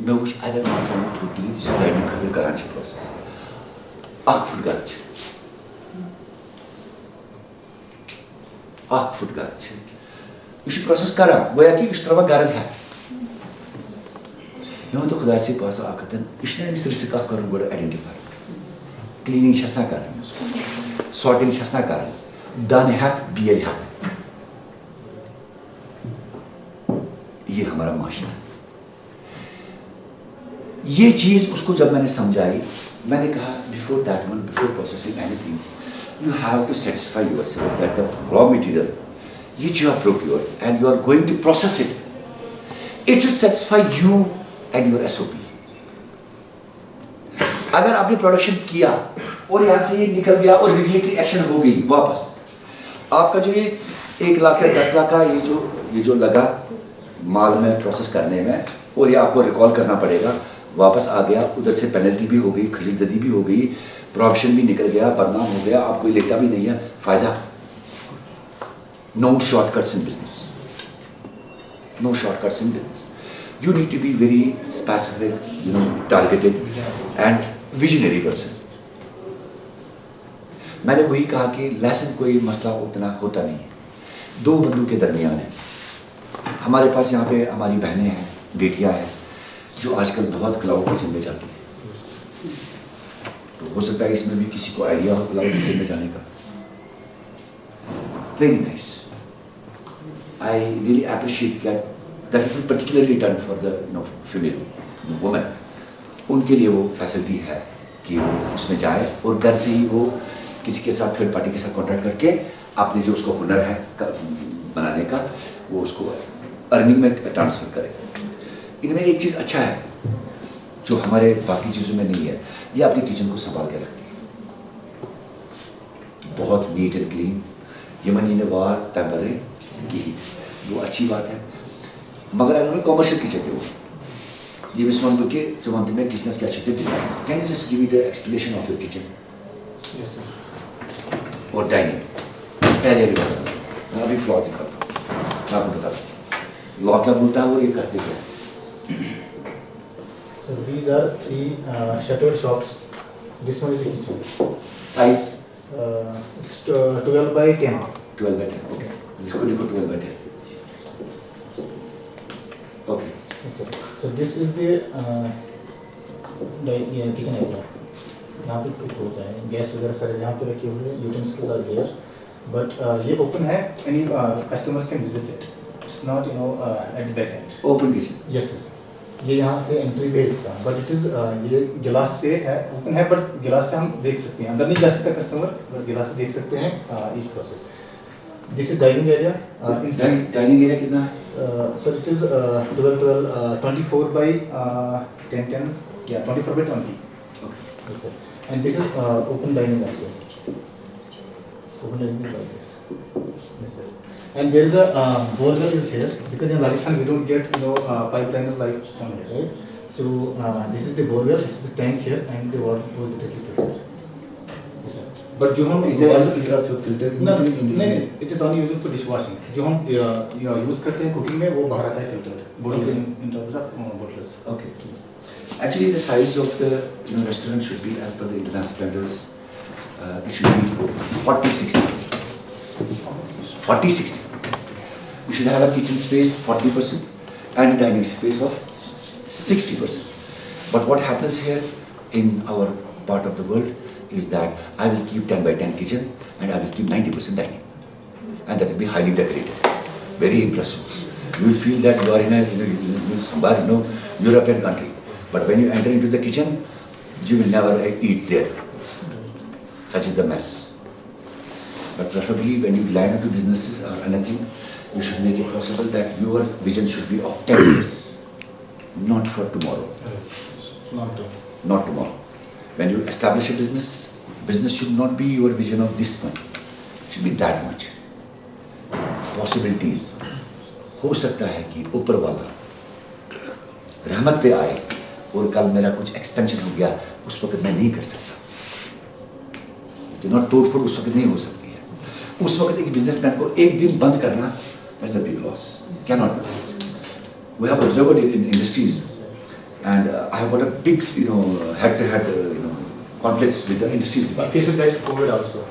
मैं कुछ अदर मार्फॉर्म टोटली जिसे ग्राइंडिंग खतर कराची प्रोसेस आख फुट गाछ इस प्रोसेस करा गोया कि इस तरह गरद है मैं तो खुदा से पास आकतन इसने इस रिस्क का करूं बड़ा आइडेंटिफाई क्लीनिंग छसना कर सॉर्टिंग छसना कर दान हाथ बियल हाथ ये हमारा माशरा। ये चीज उसको जब मैंने समझाई मैंने कहा before that one before processing anything you have to satisfy yourself that the raw material which you have procured and you are going to process it should satisfy you and your SOP। अगर आपने production किया और यहाँ से ये निकल गया और रेगुलेटरी एक्शन हो गई वापस आपका जो ये 1 लाख या 10 लाख का ये जो लगा माल में प्रोसेस करने में और ये आपको रिकॉल करना पड़ेगा वापस आ गया उधर से पेनल्टी भी हो गई खजीदगी भी हो गई प्रॉविशन भी निकल गया बदनाम हो गया आपको लेता भी नहीं है फायदा। No shortcuts in business. No shortcuts in business. You need to be very specific, targeted and visionary person. मैंने वही कहा कि लेसन कोई मसला उतना होता नहीं है 2 बंदों के दरमियान है। हमारे पास यहाँ पे हमारी बहनें हैं बेटियाँ हैं जो आजकल बहुत क्लाउड किचन में जाती हैं तो हो सकता है इसमें भी किसी को आइडिया हो क्लाउड किचन में जाने का। Very nice. I really appreciate that is particularly done for the female woman. उनके लिए वो फैसिलिटी है कि वो उसमें जाए और घर से ही वो किसी के साथ थर्ड पार्टी के साथ कॉन्ट्रैक्ट करके अपने जो उसको हुनर है बनाने का वो उसको अर्निंग में ट्रांसफ़र करे। इनमें एक चीज़ अच्छा है जो हमारे बाकी चीज़ों में नहीं है ये अपनी किचन को संभाल के रखती है बहुत नीट एंड क्लीन यमनी ने वार तंबरे की वो अच्छी बात है मगर अगर कॉमर्शियल किचन है वो ये भी समझ लो कि जमाने में किचन क्या चीज़ें design can you just give me the explanation of your kitchen और डाइनिंग एरिया भी बताता मैं अभी फ्लॉर दिखाता हूँ मैं आपको बताता हूँ लॉ क्या बोलता है वो ये करते क्या। So these are 3 shuttered shops. This one is the kitchen. Size? It's 12 by 10. 12 by 10. Okay. This could be 12 by 10. Okay. Yes, sir. So this is the kitchen area. यहाँ पे कुक होता है गैस वगैरह सारे यहाँ पे रखे हुए यूटेंसिल्स आर देयर बट ये ओपन है any customers can visit it it's not at back and open kitchen. Yes sir ये यहाँ से एंट्री वे इसका बट इट इज़ ये गिलास से है ओपन है बट गिलास से हम देख सकते हैं अंदर नहीं जा सकता कस्टमर बट गिलास से देख सकते हैं each process. This is dining area dining area कितना है सर इट इज 24 by 10 या 24 by 20 yes sir and this is open dining also open dining like this yes sir and there is a borewell is here because in Rajasthan we don't get pipelines like on here right so this is the borewell this is the tank here and the water goes directly to here yes sir but जो हम is there any filter of your filter नहीं it is only used for dishwashing जो हम use करते हैं cooking में वो बाहर आता है filter bottle in terms of bottles okay actually the size of the restaurant should be as per the international standards it should be 40-60 you should have a kitchen space 40% and a dining space of 60%. But what happens here in our part of the world is that I will keep 10 by 10 kitchen and I will keep 90% dining and that will be highly decorated very impressive You will feel that you are in a somewhere, European country. But when you enter into the kitchen, you will never eat there. Such is the mess. But preferably when you land into businesses or anything, you should make it possible that your vision should be of 10 years, not for tomorrow. Not tomorrow. When you establish a business should not be your vision of this much. It should be that much. Possibilities. हो सकता है कि ऊपर वाला रहमत पे आए और कल मेरा कुछ एक्सपेंशन हो गया, उस वक्त मैं नहीं कर सकता। तोड़फोड़ उस वक्त नहीं हो सकती है। उस वक्त एक बिजनेसमैन को एक दिन बंद करना, that's a big loss. Cannot do. We have observed it in industries, and I have got a big, head-to-head, conflicts with the industries department. In case of that, COVID also.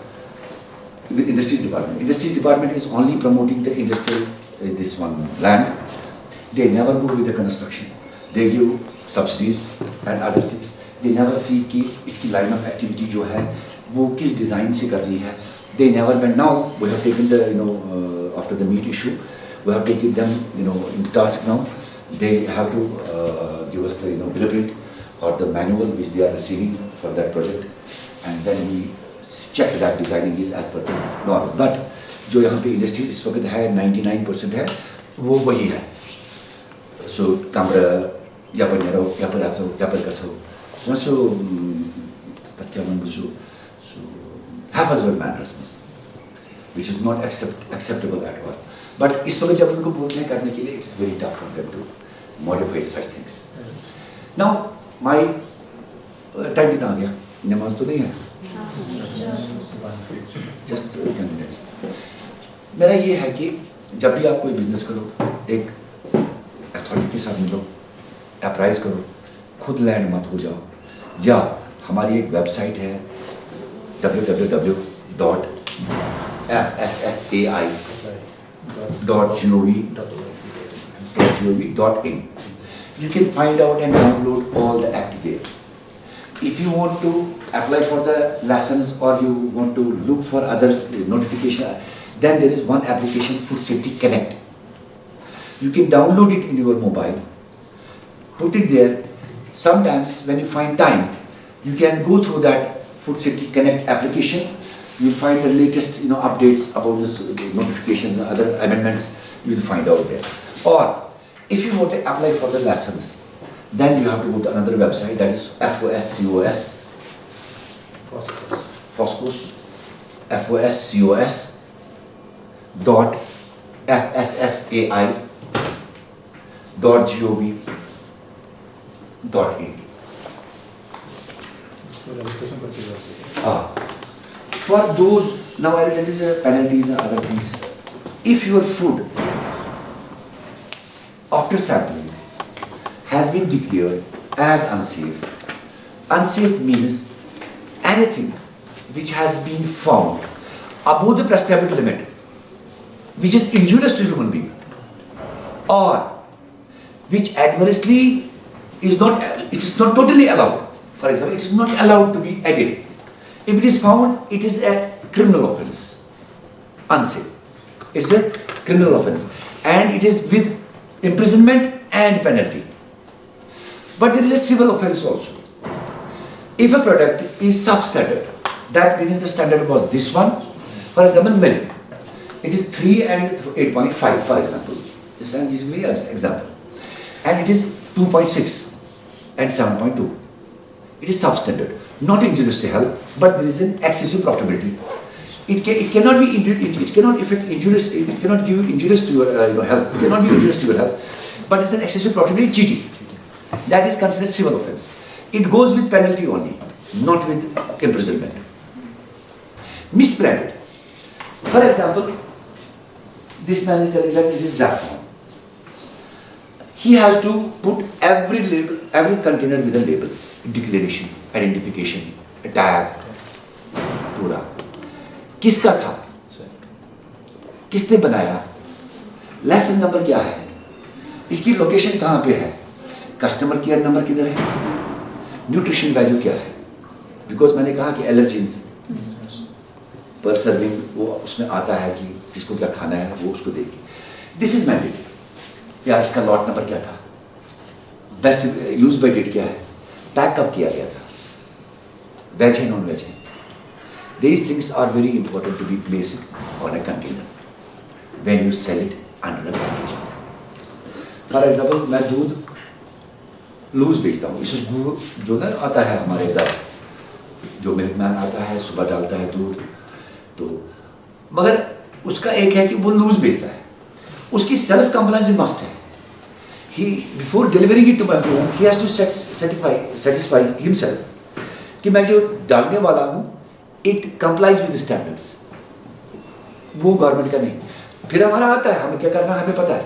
With industries department. Industries department is only promoting the industrial, this one land. They never go with the construction. They give subsidies and other things. They never see कि इसकी line of activity जो है वो किस design से कर रही है. They never went. Now we have taken the, after the meat issue, we have taken them, into task now. They have to give us the, blueprint or the manual which they are receiving for that project, and then we check that designing is as per the norm. But जो यहाँ पे industry इस वक्त है 99% है, वो वही है. So camera या पर नरो या पर आचो या पर कसो, so तथ्यामन बुझो, so haphazard manners, which is not acceptable at all. But इस वक्त जब उनको बोलते हैं करने के लिए, it's very tough for them to modify such things. Now my time कितना आ गया? नमाज तो नहीं है? Just 10 minutes. मेरा ये है कि जब भी आप कोई बिजनेस करो, एक अथॉरिटी के साथ मिलो, अप्राइज करो, खुद लैंड मत हो जाओ, या हमारी एक वेबसाइट है www.fssai.gov.in. You can find out and download all the act there. If you want to apply for the lessons or you want to look for other notification, then there is one application, Food Safety Connect. You can download it in your mobile, put it there. Sometimes when you find time, you can go through that Food Safety Connect application. You will find the latest, updates about this notifications and other amendments. You will find out there. Or if you want to apply for the lessons, then you have to go to another website, that is FOSCOS.fssai.gov.in. For those, now I will tell you the penalties and other things. If your food, after sampling, has been declared as unsafe. Unsafe means anything which has been found above the prescribed limit, which is injurious to human being, or which adversely is not, it is not totally allowed. For example, it is not allowed to be added. If it is found, it is a criminal offense. Unsafe. It's a criminal offense, and it is with imprisonment and penalty. But there is a civil offense also. If a product is substandard, that means the standard was this one. For example, milk. It is 3 and 8.5, for example. This time is an example. And it is 2.6 and 7.2. It is substandard, not injurious to health, but there is an excessive profitability. It cannot be it cannot affect injurious. It cannot give injurious to your health. It cannot be injurious to your health, but it's an excessive profitability, cheating. That is considered civil offense. It goes with penalty only, not with imprisonment. Misbranded. For example, this man is telling that it is saffron. He has to put every label, every container with a label, declaration, identification, a tag, पूरा. किसका था? किसने बनाया? Licence number क्या है? इसकी location कहाँ पे है? कस्टमर केयर नंबर किधर है? न्यूट्रिशन वैल्यू क्या है? बिकॉज मैंने कहा कि एलर्जीन्स पर सर्विंग वो उसमें आता है कि किसको क्या खाना है वो उसको देगी. This is mandatory. या इसका लॉट नंबर क्या था, बेस्ट यूज बाय डेट क्या है, पैक कब किया गया था, वेज है नॉन वेज है. These things are very important to be placed on a container when you sell it under a package. For example, मैं दूध लूज बेचता हूँ. इस दूध जो ना आता है हमारे इधर, जो मिल्कमैन आता है सुबह डालता है दूध, तो मगर उसका एक है कि वो लूज बेचता है, उसकी सेल्फ कंप्लायंस मस्ट है. He before delivering it to my home, he has to satisfy himself कि मैं जो डालने वाला हूँ it complies with the standards. वो गवर्नमेंट का नहीं. फिर हमारा आता है, हमें क्या करना है हमें पता है,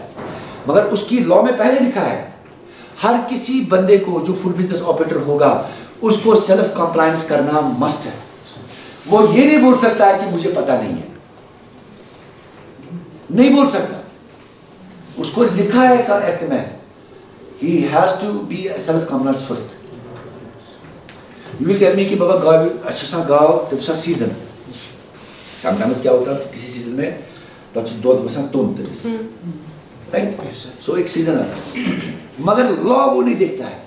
मगर उसकी लॉ में पहले लिखा है हर किसी बंदे को जो फूड बिजनेस ऑपरेटर होगा उसको सेल्फ कंप्लायंस करना मस्ट है. वो ये नहीं बोल सकता है कि मुझे पता नहीं है, नहीं बोल सकता. उसको लिखा है का एक्ट में, he has to be self compliant first. You will tell me कि बाबा गाँव अच्छा सा गाँव तब सीजन समटाइम्स क्या होता है किसी सीजन में तो दो बसा तोन तरीस राइट. सो एक सीजन आता है, मगर लॉ वो नहीं देखता है.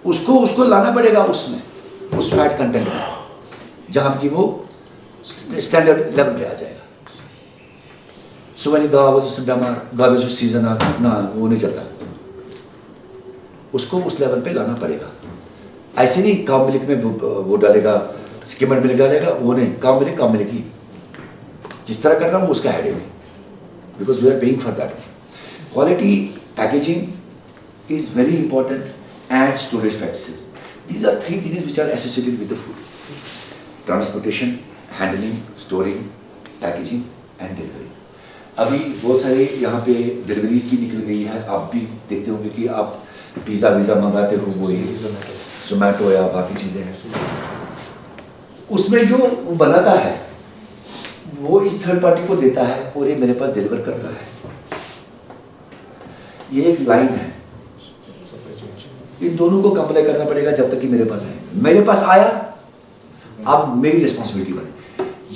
उसको लाना पड़ेगा उसमें उस फैट कंटेंट में जहाँ की वो स्टैंडर्ड लेवल पे आ जाएगा. सो मैंने गाँव गाँव जो सीजन आ ना वो नहीं चलता, उसको उस लेवल पे लाना पड़ेगा. ऐसे नहीं काव मिल्क में वो डालेगा, स्किमर मिल्क डालेगा, वो नहीं. काव मिल्क ही जिस तरह करना वो उसका हेडेक है, because we are paying for that. Quality packaging is very important and storage practices. These are 3 things which are associated with the food. Transportation, handling, storing, packaging and delivery. अभी बहुत सारे यहाँ पे डिलीवरीज भी निकल गई है. आप भी देखते होंगे कि आप पिज़्ज़ा वीज़ा मंगाते हो, वो ये जोमेटो या बाकी चीज़ें हैं, उसमें जो वो बनाता है वो इस थर्ड पार्टी को देता है और ये मेरे पास डिलीवर करता है. ये एक लाइन है, इन दोनों को कंप्लाई करना पड़ेगा जब तक कि मेरे पास आए. मेरे पास आया, अब मेरी रिस्पॉन्सिबिलिटी बने.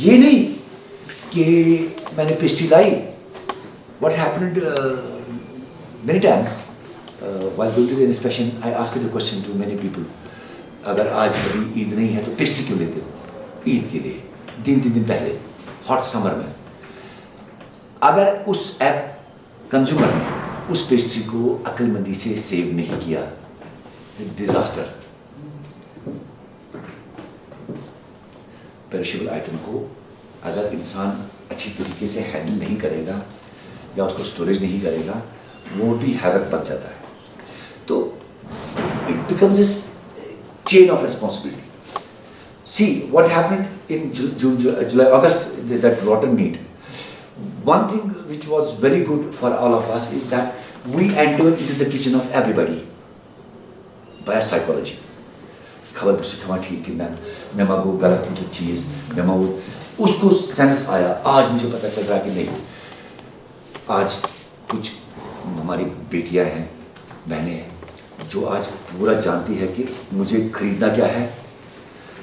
ये नहीं कि मैंने pastry lie. What happened many times while going to the inspection, I asked the question to many people. अगर आज कभी ईद नहीं है तो पेस्ट्री क्यों लेते हो? ईद के लिए 3 दिन पहले हॉट समर में. अगर उस ऐप कंज्यूमर ने उस पेस्ट्री को अक्लमंदी से सेव नहीं किया, डिजास्टर. पेरिशेबल आइटम को अगर इंसान अच्छी तरीके से हैंडल नहीं करेगा या उसको स्टोरेज नहीं करेगा, वो भी हैवक बच जाता है. तो it becomes this chain of responsibility. See what happened in June, July, August, that rotten meat. One thing which was very good for all of us is that we entered into the kitchen of everybody by psychology. खबर पूछी खबर ठीक कि ना मैं मांगू गलत थी चीज़, मैं मांगू उसको सेंस आया. आज मुझे पता चल रहा है कि नहीं, आज कुछ हमारी बेटियां हैं, बहनें हैं, जो आज पूरा जानती है कि मुझे खरीदना क्या है,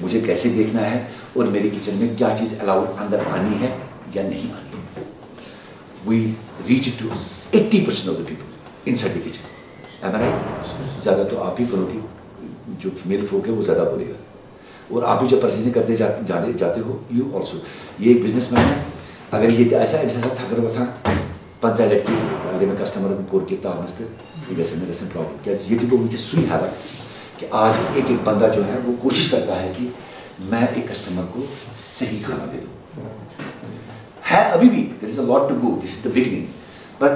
मुझे कैसे देखना है और मेरे किचन में क्या चीज़ अलाउड अंदर आनी है या नहीं आनी है. We reach to 80% of the people inside the kitchen. Am I right? ज़्यादा तो आप ही करोगे, जो फीमेल फोक है वो ज़्यादा बोलेगा, और आप ही जब परचेजिंग करते जाते हो, यू ऑल्सो. ये एक बिजनेसमैन है, अगर ये ऐसा था अगर वो था पंचायत की अगर मैं कस्टमर को कोर किया नस्ते ये प्रॉब्लम क्या ये तो मुझे सुई है कि आज एक बंदा जो है वो कोशिश करता है कि मैं एक कस्टमर को सही खाना दे दूँ. है अभी भी there is a lot to go, this is the beginning, but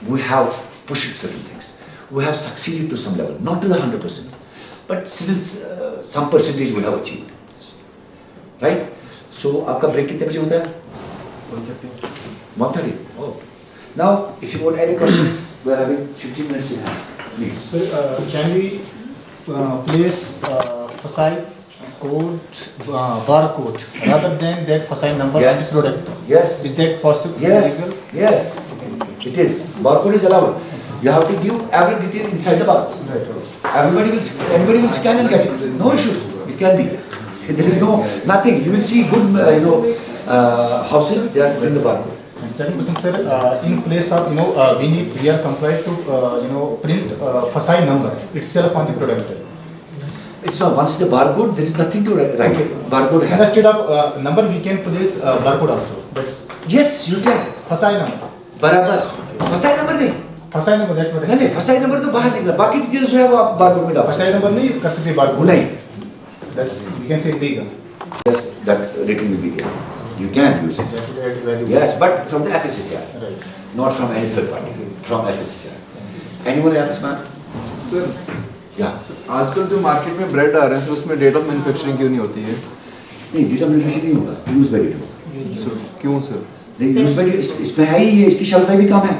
we have pushed certain things, we have succeeded to some level, not to the 100%, but still some percentage we have achieved. Right. So आपका break कितने बजे होता है? 1:30. Oh. Now, if you want any questions, we are having 15 minutes to have. Please. So, can we place FSSAI code, barcode, rather than that FSSAI number on the product? Yes. Is that possible? Yes. Legal? Yes. It is. Barcode is allowed. You have to give every detail inside the barcode. Right. Anybody will scan and get it. No issues. It can be. There is nothing. You will see good, houses. They are in the barcode. And second question, sir, in place of, we are compelled to, print FSI number itself on the product. It's not, once the barcode, there is nothing to write. Barcode has. Instead of number, we can place barcode also. That's Yes, you can. FSI number. बराबर. फसाई number नहीं. FSI number, that's what I नहीं, फसाई number तो बाहर निकला. बाकी details जो है वो आप बारकोड में डाल सकते FSI number नहीं कर सकते barcode. नहीं. That's, we can say legal. Yes, that rating will be there. You can use it. That will add value. Yes, but from the FSSAI, Right. not from any third party. From FSSAI. Anyone else, man? Sir Yeah. आजकल जो market में bread आ रहे हैं sir उसमें date of manufacturing क्यों नहीं होती है? नहीं, डेटा मैन्युफैक्चरिंग नहीं होगा. Use by date. सर क्यों सर? नहीं, यूज बाय डेट इसमें है ही, इसकी शेल्फ लाइफ भी कम है.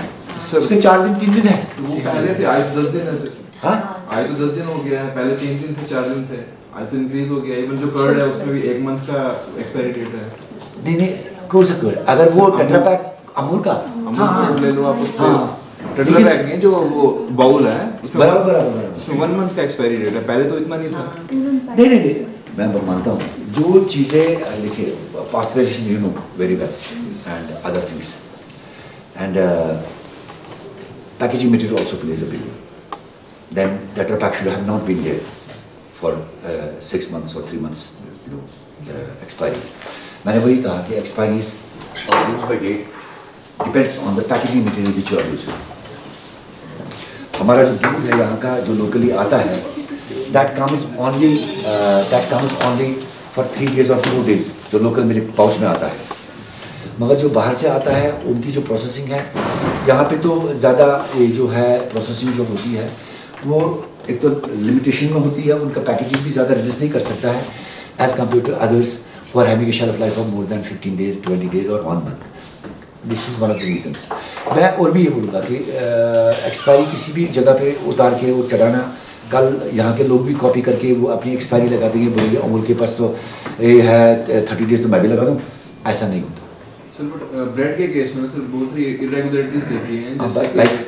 सर इसके 4 दिन 3 दिन है. वो पहले थे, आज 10 दिन है सर. हाँ? आज तो 10 दिन हो गया है. पहले 3 दिन थे, 4 दिन थे. आज तो इंक्रीज हो गया. इवन जो कर्ड है उसमें भी 1 मंथ का एक्सपायरी डेट है. नहीं नहीं, कौन सा कोड? अगर वो टेट्रा पैक अमूल का. अमूल ले लो आप उस पे. हाँ. टेट्रा पैक नहीं है, जो वो बाउल है उसमें बराबर. उसमें 1 मंथ का एक्सपायरी डेट है. पहले तो इतना नहीं था. नहीं, मैं मानता हूँ. जो चीज़ें देखिए, pasteurization you know very well and other things and packaging material also plays a big role. Then Tetra Pak should have not been there for 6 months or 3 months, expiries. मैंने वही कहा कि expiries or use by date depends on the packaging material which you are using. हमारा जो दूध है यहाँ का जो locally आता है, that comes only for 3 days or 4 days जो local मेरे पाउच में आता है. मगर जो बाहर से आता है उनकी जो प्रोसेसिंग है यहाँ पे तो ज़्यादा ये जो है प्रोसेसिंग जो होती है वो एक तो लिमिटेशन में होती है. उनका पैकेजिंग भी ज़्यादा रेजिस्ट नहीं कर सकता है as compare to others for having a shelf life of more than 15 days, 20 days और 1 month. This is one of the reasons. मैं और भी ये बोलूँगा कि एक्सपायरी किसी भी जगह पे उतार के वो चढ़ाना, कल यहाँ के लोग भी कॉपी करके वो अपनी एक्सपायरी लगा देंगे, बोलेंगे अमूल के पास तो ये है 30 days तो मैं भी लगा दूँ. ऐसा नहीं होता. सर बट ब्रेड के केस में सर बहुत ही इरेगुलरिटीज देखी हैं. जैसे like-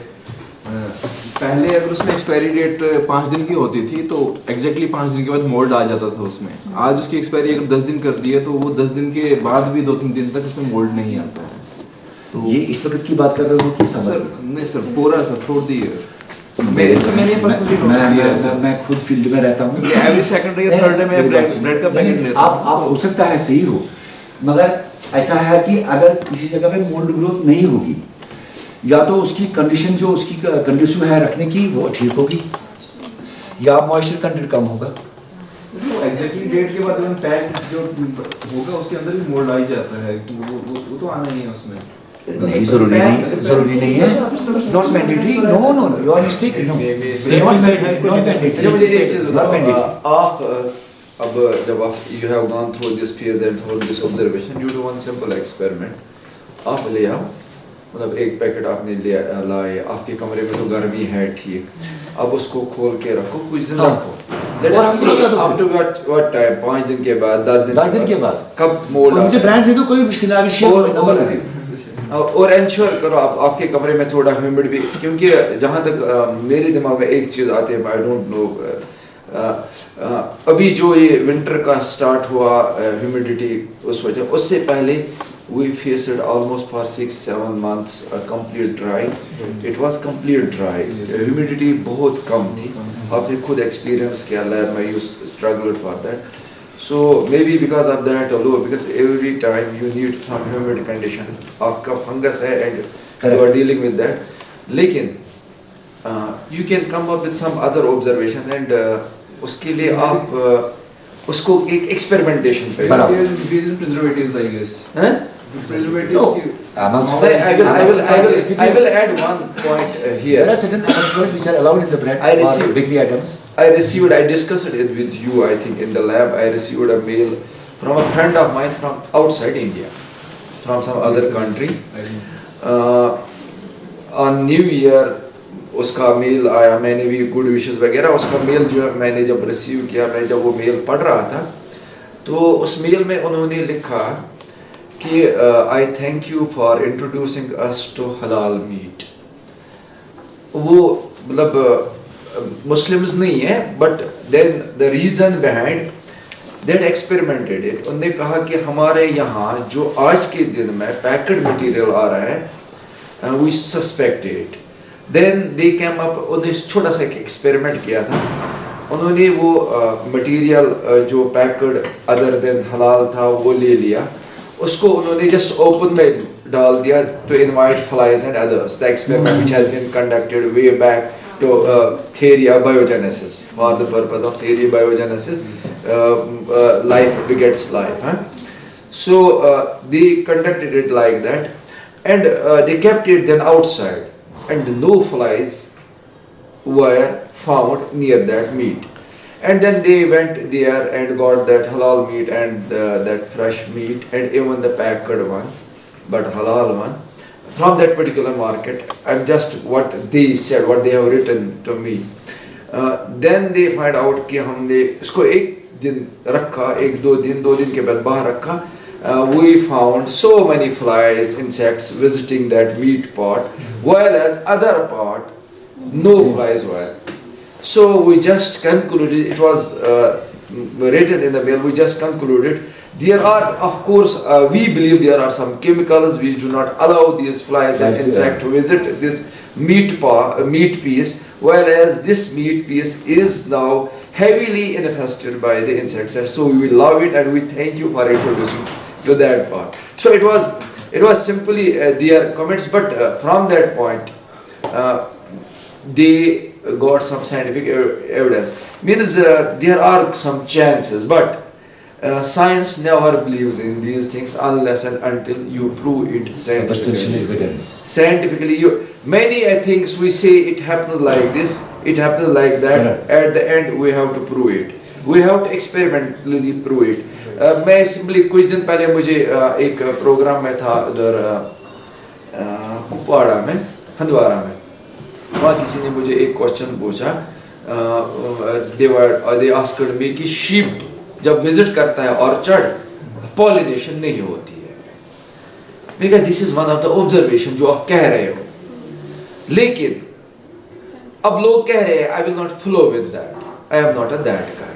पहले अगर उसमें एक्सपायरी डेट 5 दिन की होती थी तो एग्जैक्टली 5 दिन के बाद मोल्ड आ जाता था उसमें. आज उसकी एक्सपायरी अगर 10 दिन कर दी है तो वो 10 दिन के बाद भी 2-3 दिन तक उसमें मोल्ड नहीं आता है. तो ये इस वक्त की बात कर रहे हो कि सर नहीं सर पूरा सर थ्रू द ईयर. मैंने पर्सनली नोटिस किया है सर. मैं खुद फील्ड में रहता हूँ. एवरी सेकंड या थर्ड डे में ब्रेड का पैकेट लेता हूँ. आप हो सकता है सही हो, मगर ऐसा है कि अगर किसी जगह पे मोल्ड ग्रोथ नहीं होगी या तो उसकी कंडीशन जो उसकी कंडीशन है रखने की वो ठीक होगी या मॉइस्चर कंटेंट कम होगा. एग्जैक्टली डेट के बाद पैक जो होगा उसके अंदर भी मोल्ड आ ही जाता है. वो तो आना ही है उसमें. नहीं, जरूरी नहीं है. Not mandatory. No you are mistaken. Not mandatory. मुझे एक चीज बताओ. आप अब जब आप you have gone through this phase and through this observation, you do one simple experiment. आप ले आओ, मतलब एक पैकेट आपने लाए, आपके कमरे में तो गर्मी है ठीक, अब उसको खोल के रखो, कुछ दिन रखो. Let us see up to what time, 5 दिन के बाद, 10 दिन के बाद कब मोल्ड. मुझे ब्रांड दे दो, कोई मुश्किल नहीं. नंबर दे दो और इंश्योर करो आपके कमरे में थोड़ा ह्यूमिड भी, क्योंकि जहाँ तक मेरे दिमाग में एक चीज़ आती है, आई डोंट नो, अभी जो ये विंटर का स्टार्ट हुआ ह्यूमिडिटी उस वजह, उससे पहले we faced almost for 6-7 months complete dry. It was complete dry. Humidity बहुत कम थी. आपने खुद एक्सपीरियंस किया लैब में, you struggled for that. So maybe because of that, although because every time you need some humid conditions, आपका fungus है and you are dealing with that. लेकिन you can come up with some other observations and उसके लिए आप उसको एक experimentation पे. Preservatives, I guess. हैं? Preservatives. No. I will add one point here. There are certain experiments which are allowed in the bread I received- or bakery items. I discussed it with you, I think, in the lab. I received a mail from a friend of mine from outside India, from some other country. On New Year, उसका mail आया, मैंने भी good wishes वगैरह, उसका mail जो मैंने जब receive किया, मैं जब वो मेल पढ़ रहा था, तो उस मेल में उन्होंने लिखा कि I thank you for introducing us to halal meat. वो मतलब मुस्लिम्स नहीं है, but then the reason behind That experimented it. उन्होंने कहा कि हमारे यहाँ जो आज के दिन में पैकेड मटेरियल आ रहा है, we suspect it. Then they came up, उन्होंने छोटा सा एक एक्सपेरिमेंट किया था. उन्होंने वो मटेरियल जो पैकेड अदर देन हलाल था वो ले लिया, उसको उन्होंने जस्ट ओपन में डाल दिया to invite flies and others. The experiment which has been conducted way back to theory of biogenesis, for the purpose of theory of biogenesis, life begets life. Huh? So they conducted it like that, and they kept it then outside, and no flies were found near that meat. And then they went there and got that halal meat and that fresh meat and even the packed one, but halal one, from that particular market. I'm just what they said, what they have written to me. Then they find out कि हमने इसको एक दिन रखा, एक दो दिन के बाद बाहर रखा. We found so many flies, insects visiting that meat pot, while as other pot, no flies were. So we just concluded, it was written in the mail, we just concluded, there are, of course, we believe there are some chemicals which do not allow these flies and insects to visit this meat piece, whereas this meat piece is now heavily infested by the insects, and so we will love it and we thank you for introducing to that part. So it was simply their comments, but from that point, they got some scientific evidence. Means there are some chances, but science never believes in these things unless and until you prove it scientifically. Evidence. Scientifically, many things we say it happens like this, it happens like that. At the end, we have to prove it. We have to experimentally prove it. मैं simply कुछ दिन पहले मुझे एक programme में था उधर कुपवाड़ा में, हंदवाड़ा में. वहाँ किसी ने मुझे एक क्वेश्चन पूछा, they asked me कि sheep जब विजिट करता है ऑर्चर्ड पॉलिनेशन नहीं होती है. मैंने कहा this is one of the observation जो आप कह रहे हो, लेकिन अब लोग कह रहे हैं I will not flow with that, I am not a that guy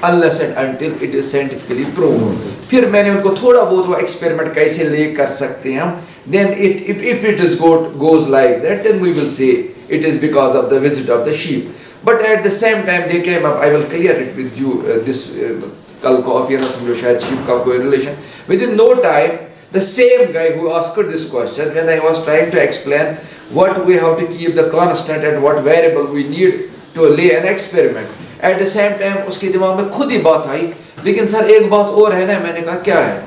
unless and until it is scientifically proven. फिर मैंने उनको थोड़ा बहुत वो एक्सपेरिमेंट कैसे ले कर सकते हैं हम, then if it is goes like that, then we will say it is because of the visit of the sheep. But at the same time they came up, I will clear it with you, this कल को appearance समझो शायद sheep का कोई relation. Within no time, the same guy who asked this question, when I was trying to explain what we have to keep the constant and what variable we need to lay an experiment, at the same time उसके दिमाग में खुद ही बात आई, लेकिन sir एक बात और है ना. मैंने कहा क्या है?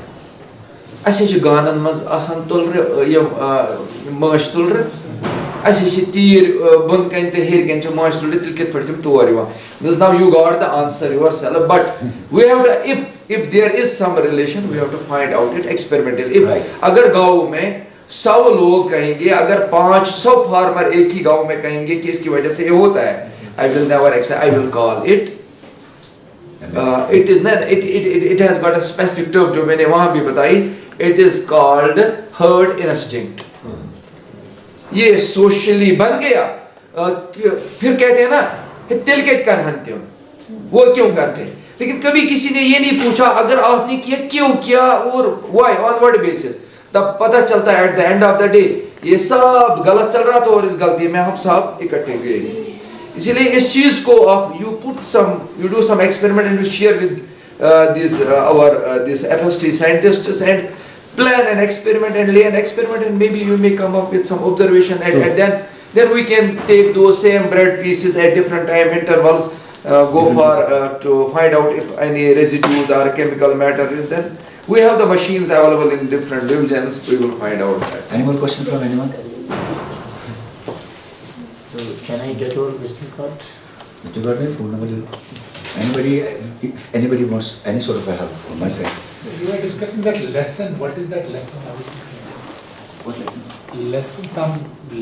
ऐसे जो गानन मज आसान तुल रहे ये माश तुल रहे, ऐसे जो तीर बंद करते हेर करते माश तुल रहे, तिल कित पड़ते तोड़ रहे. Because now you got the answer yourself, but we have to, if there is some relation, we have to find out it experimentally. If अगर गाँव में 100 लोग कहेंगे, अगर 500 फार्मर एक ही गाँव में कहेंगे कि इसकी वजह से ये होता है, I will never accept. I will call it. It has got a specific term जो मैंने वहाँ भी बताई. It is called herd instinct. ये socially बन गया. फिर कहते हैं ना तिल के कर हंते हो, वो क्यों करते? लेकिन कभी किसी ने ये नहीं पूछा अगर आपने किया क्यों किया और why, on what basis. तब पता चलता है at the end of the day ये सब गलत चल रहा था और इस गलती में हम सब इकट्ठे हुए. इसीलिए इस चीज को आप you do some experiment and you share with this FST scientists and plan an experiment and lay an experiment, and maybe you may come up with some observation, and then we can take those same bread pieces at different time intervals, go for to find out if any residues or chemical matter is there. We have the machines available in different divisions. We will find out that. Any more question from anyone? So can I get your visiting card? Mr. Gardner, phone number. Anybody, if anybody wants any sort of help from my side. You were discussing that lesson. What is that lesson? I was thinking. What lesson? Lesson. Some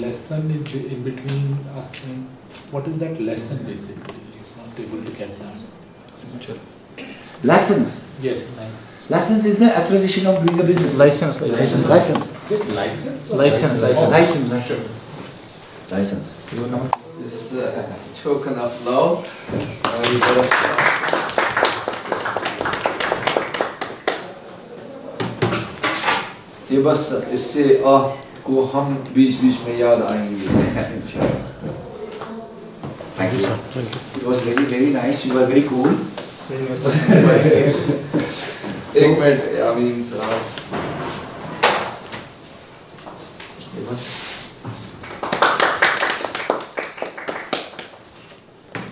lesson is in between us. And what is that lesson basically? He's not able to get that. Lessons. Yes. License is the authorization of doing a business. License. License. Is it license? License. This is a token of love. ये बस इससे को हम बीच बीच में याद आएंगे. Thank you, sir. It was very, very nice. You were very cool. एक minute, I mean, ये बस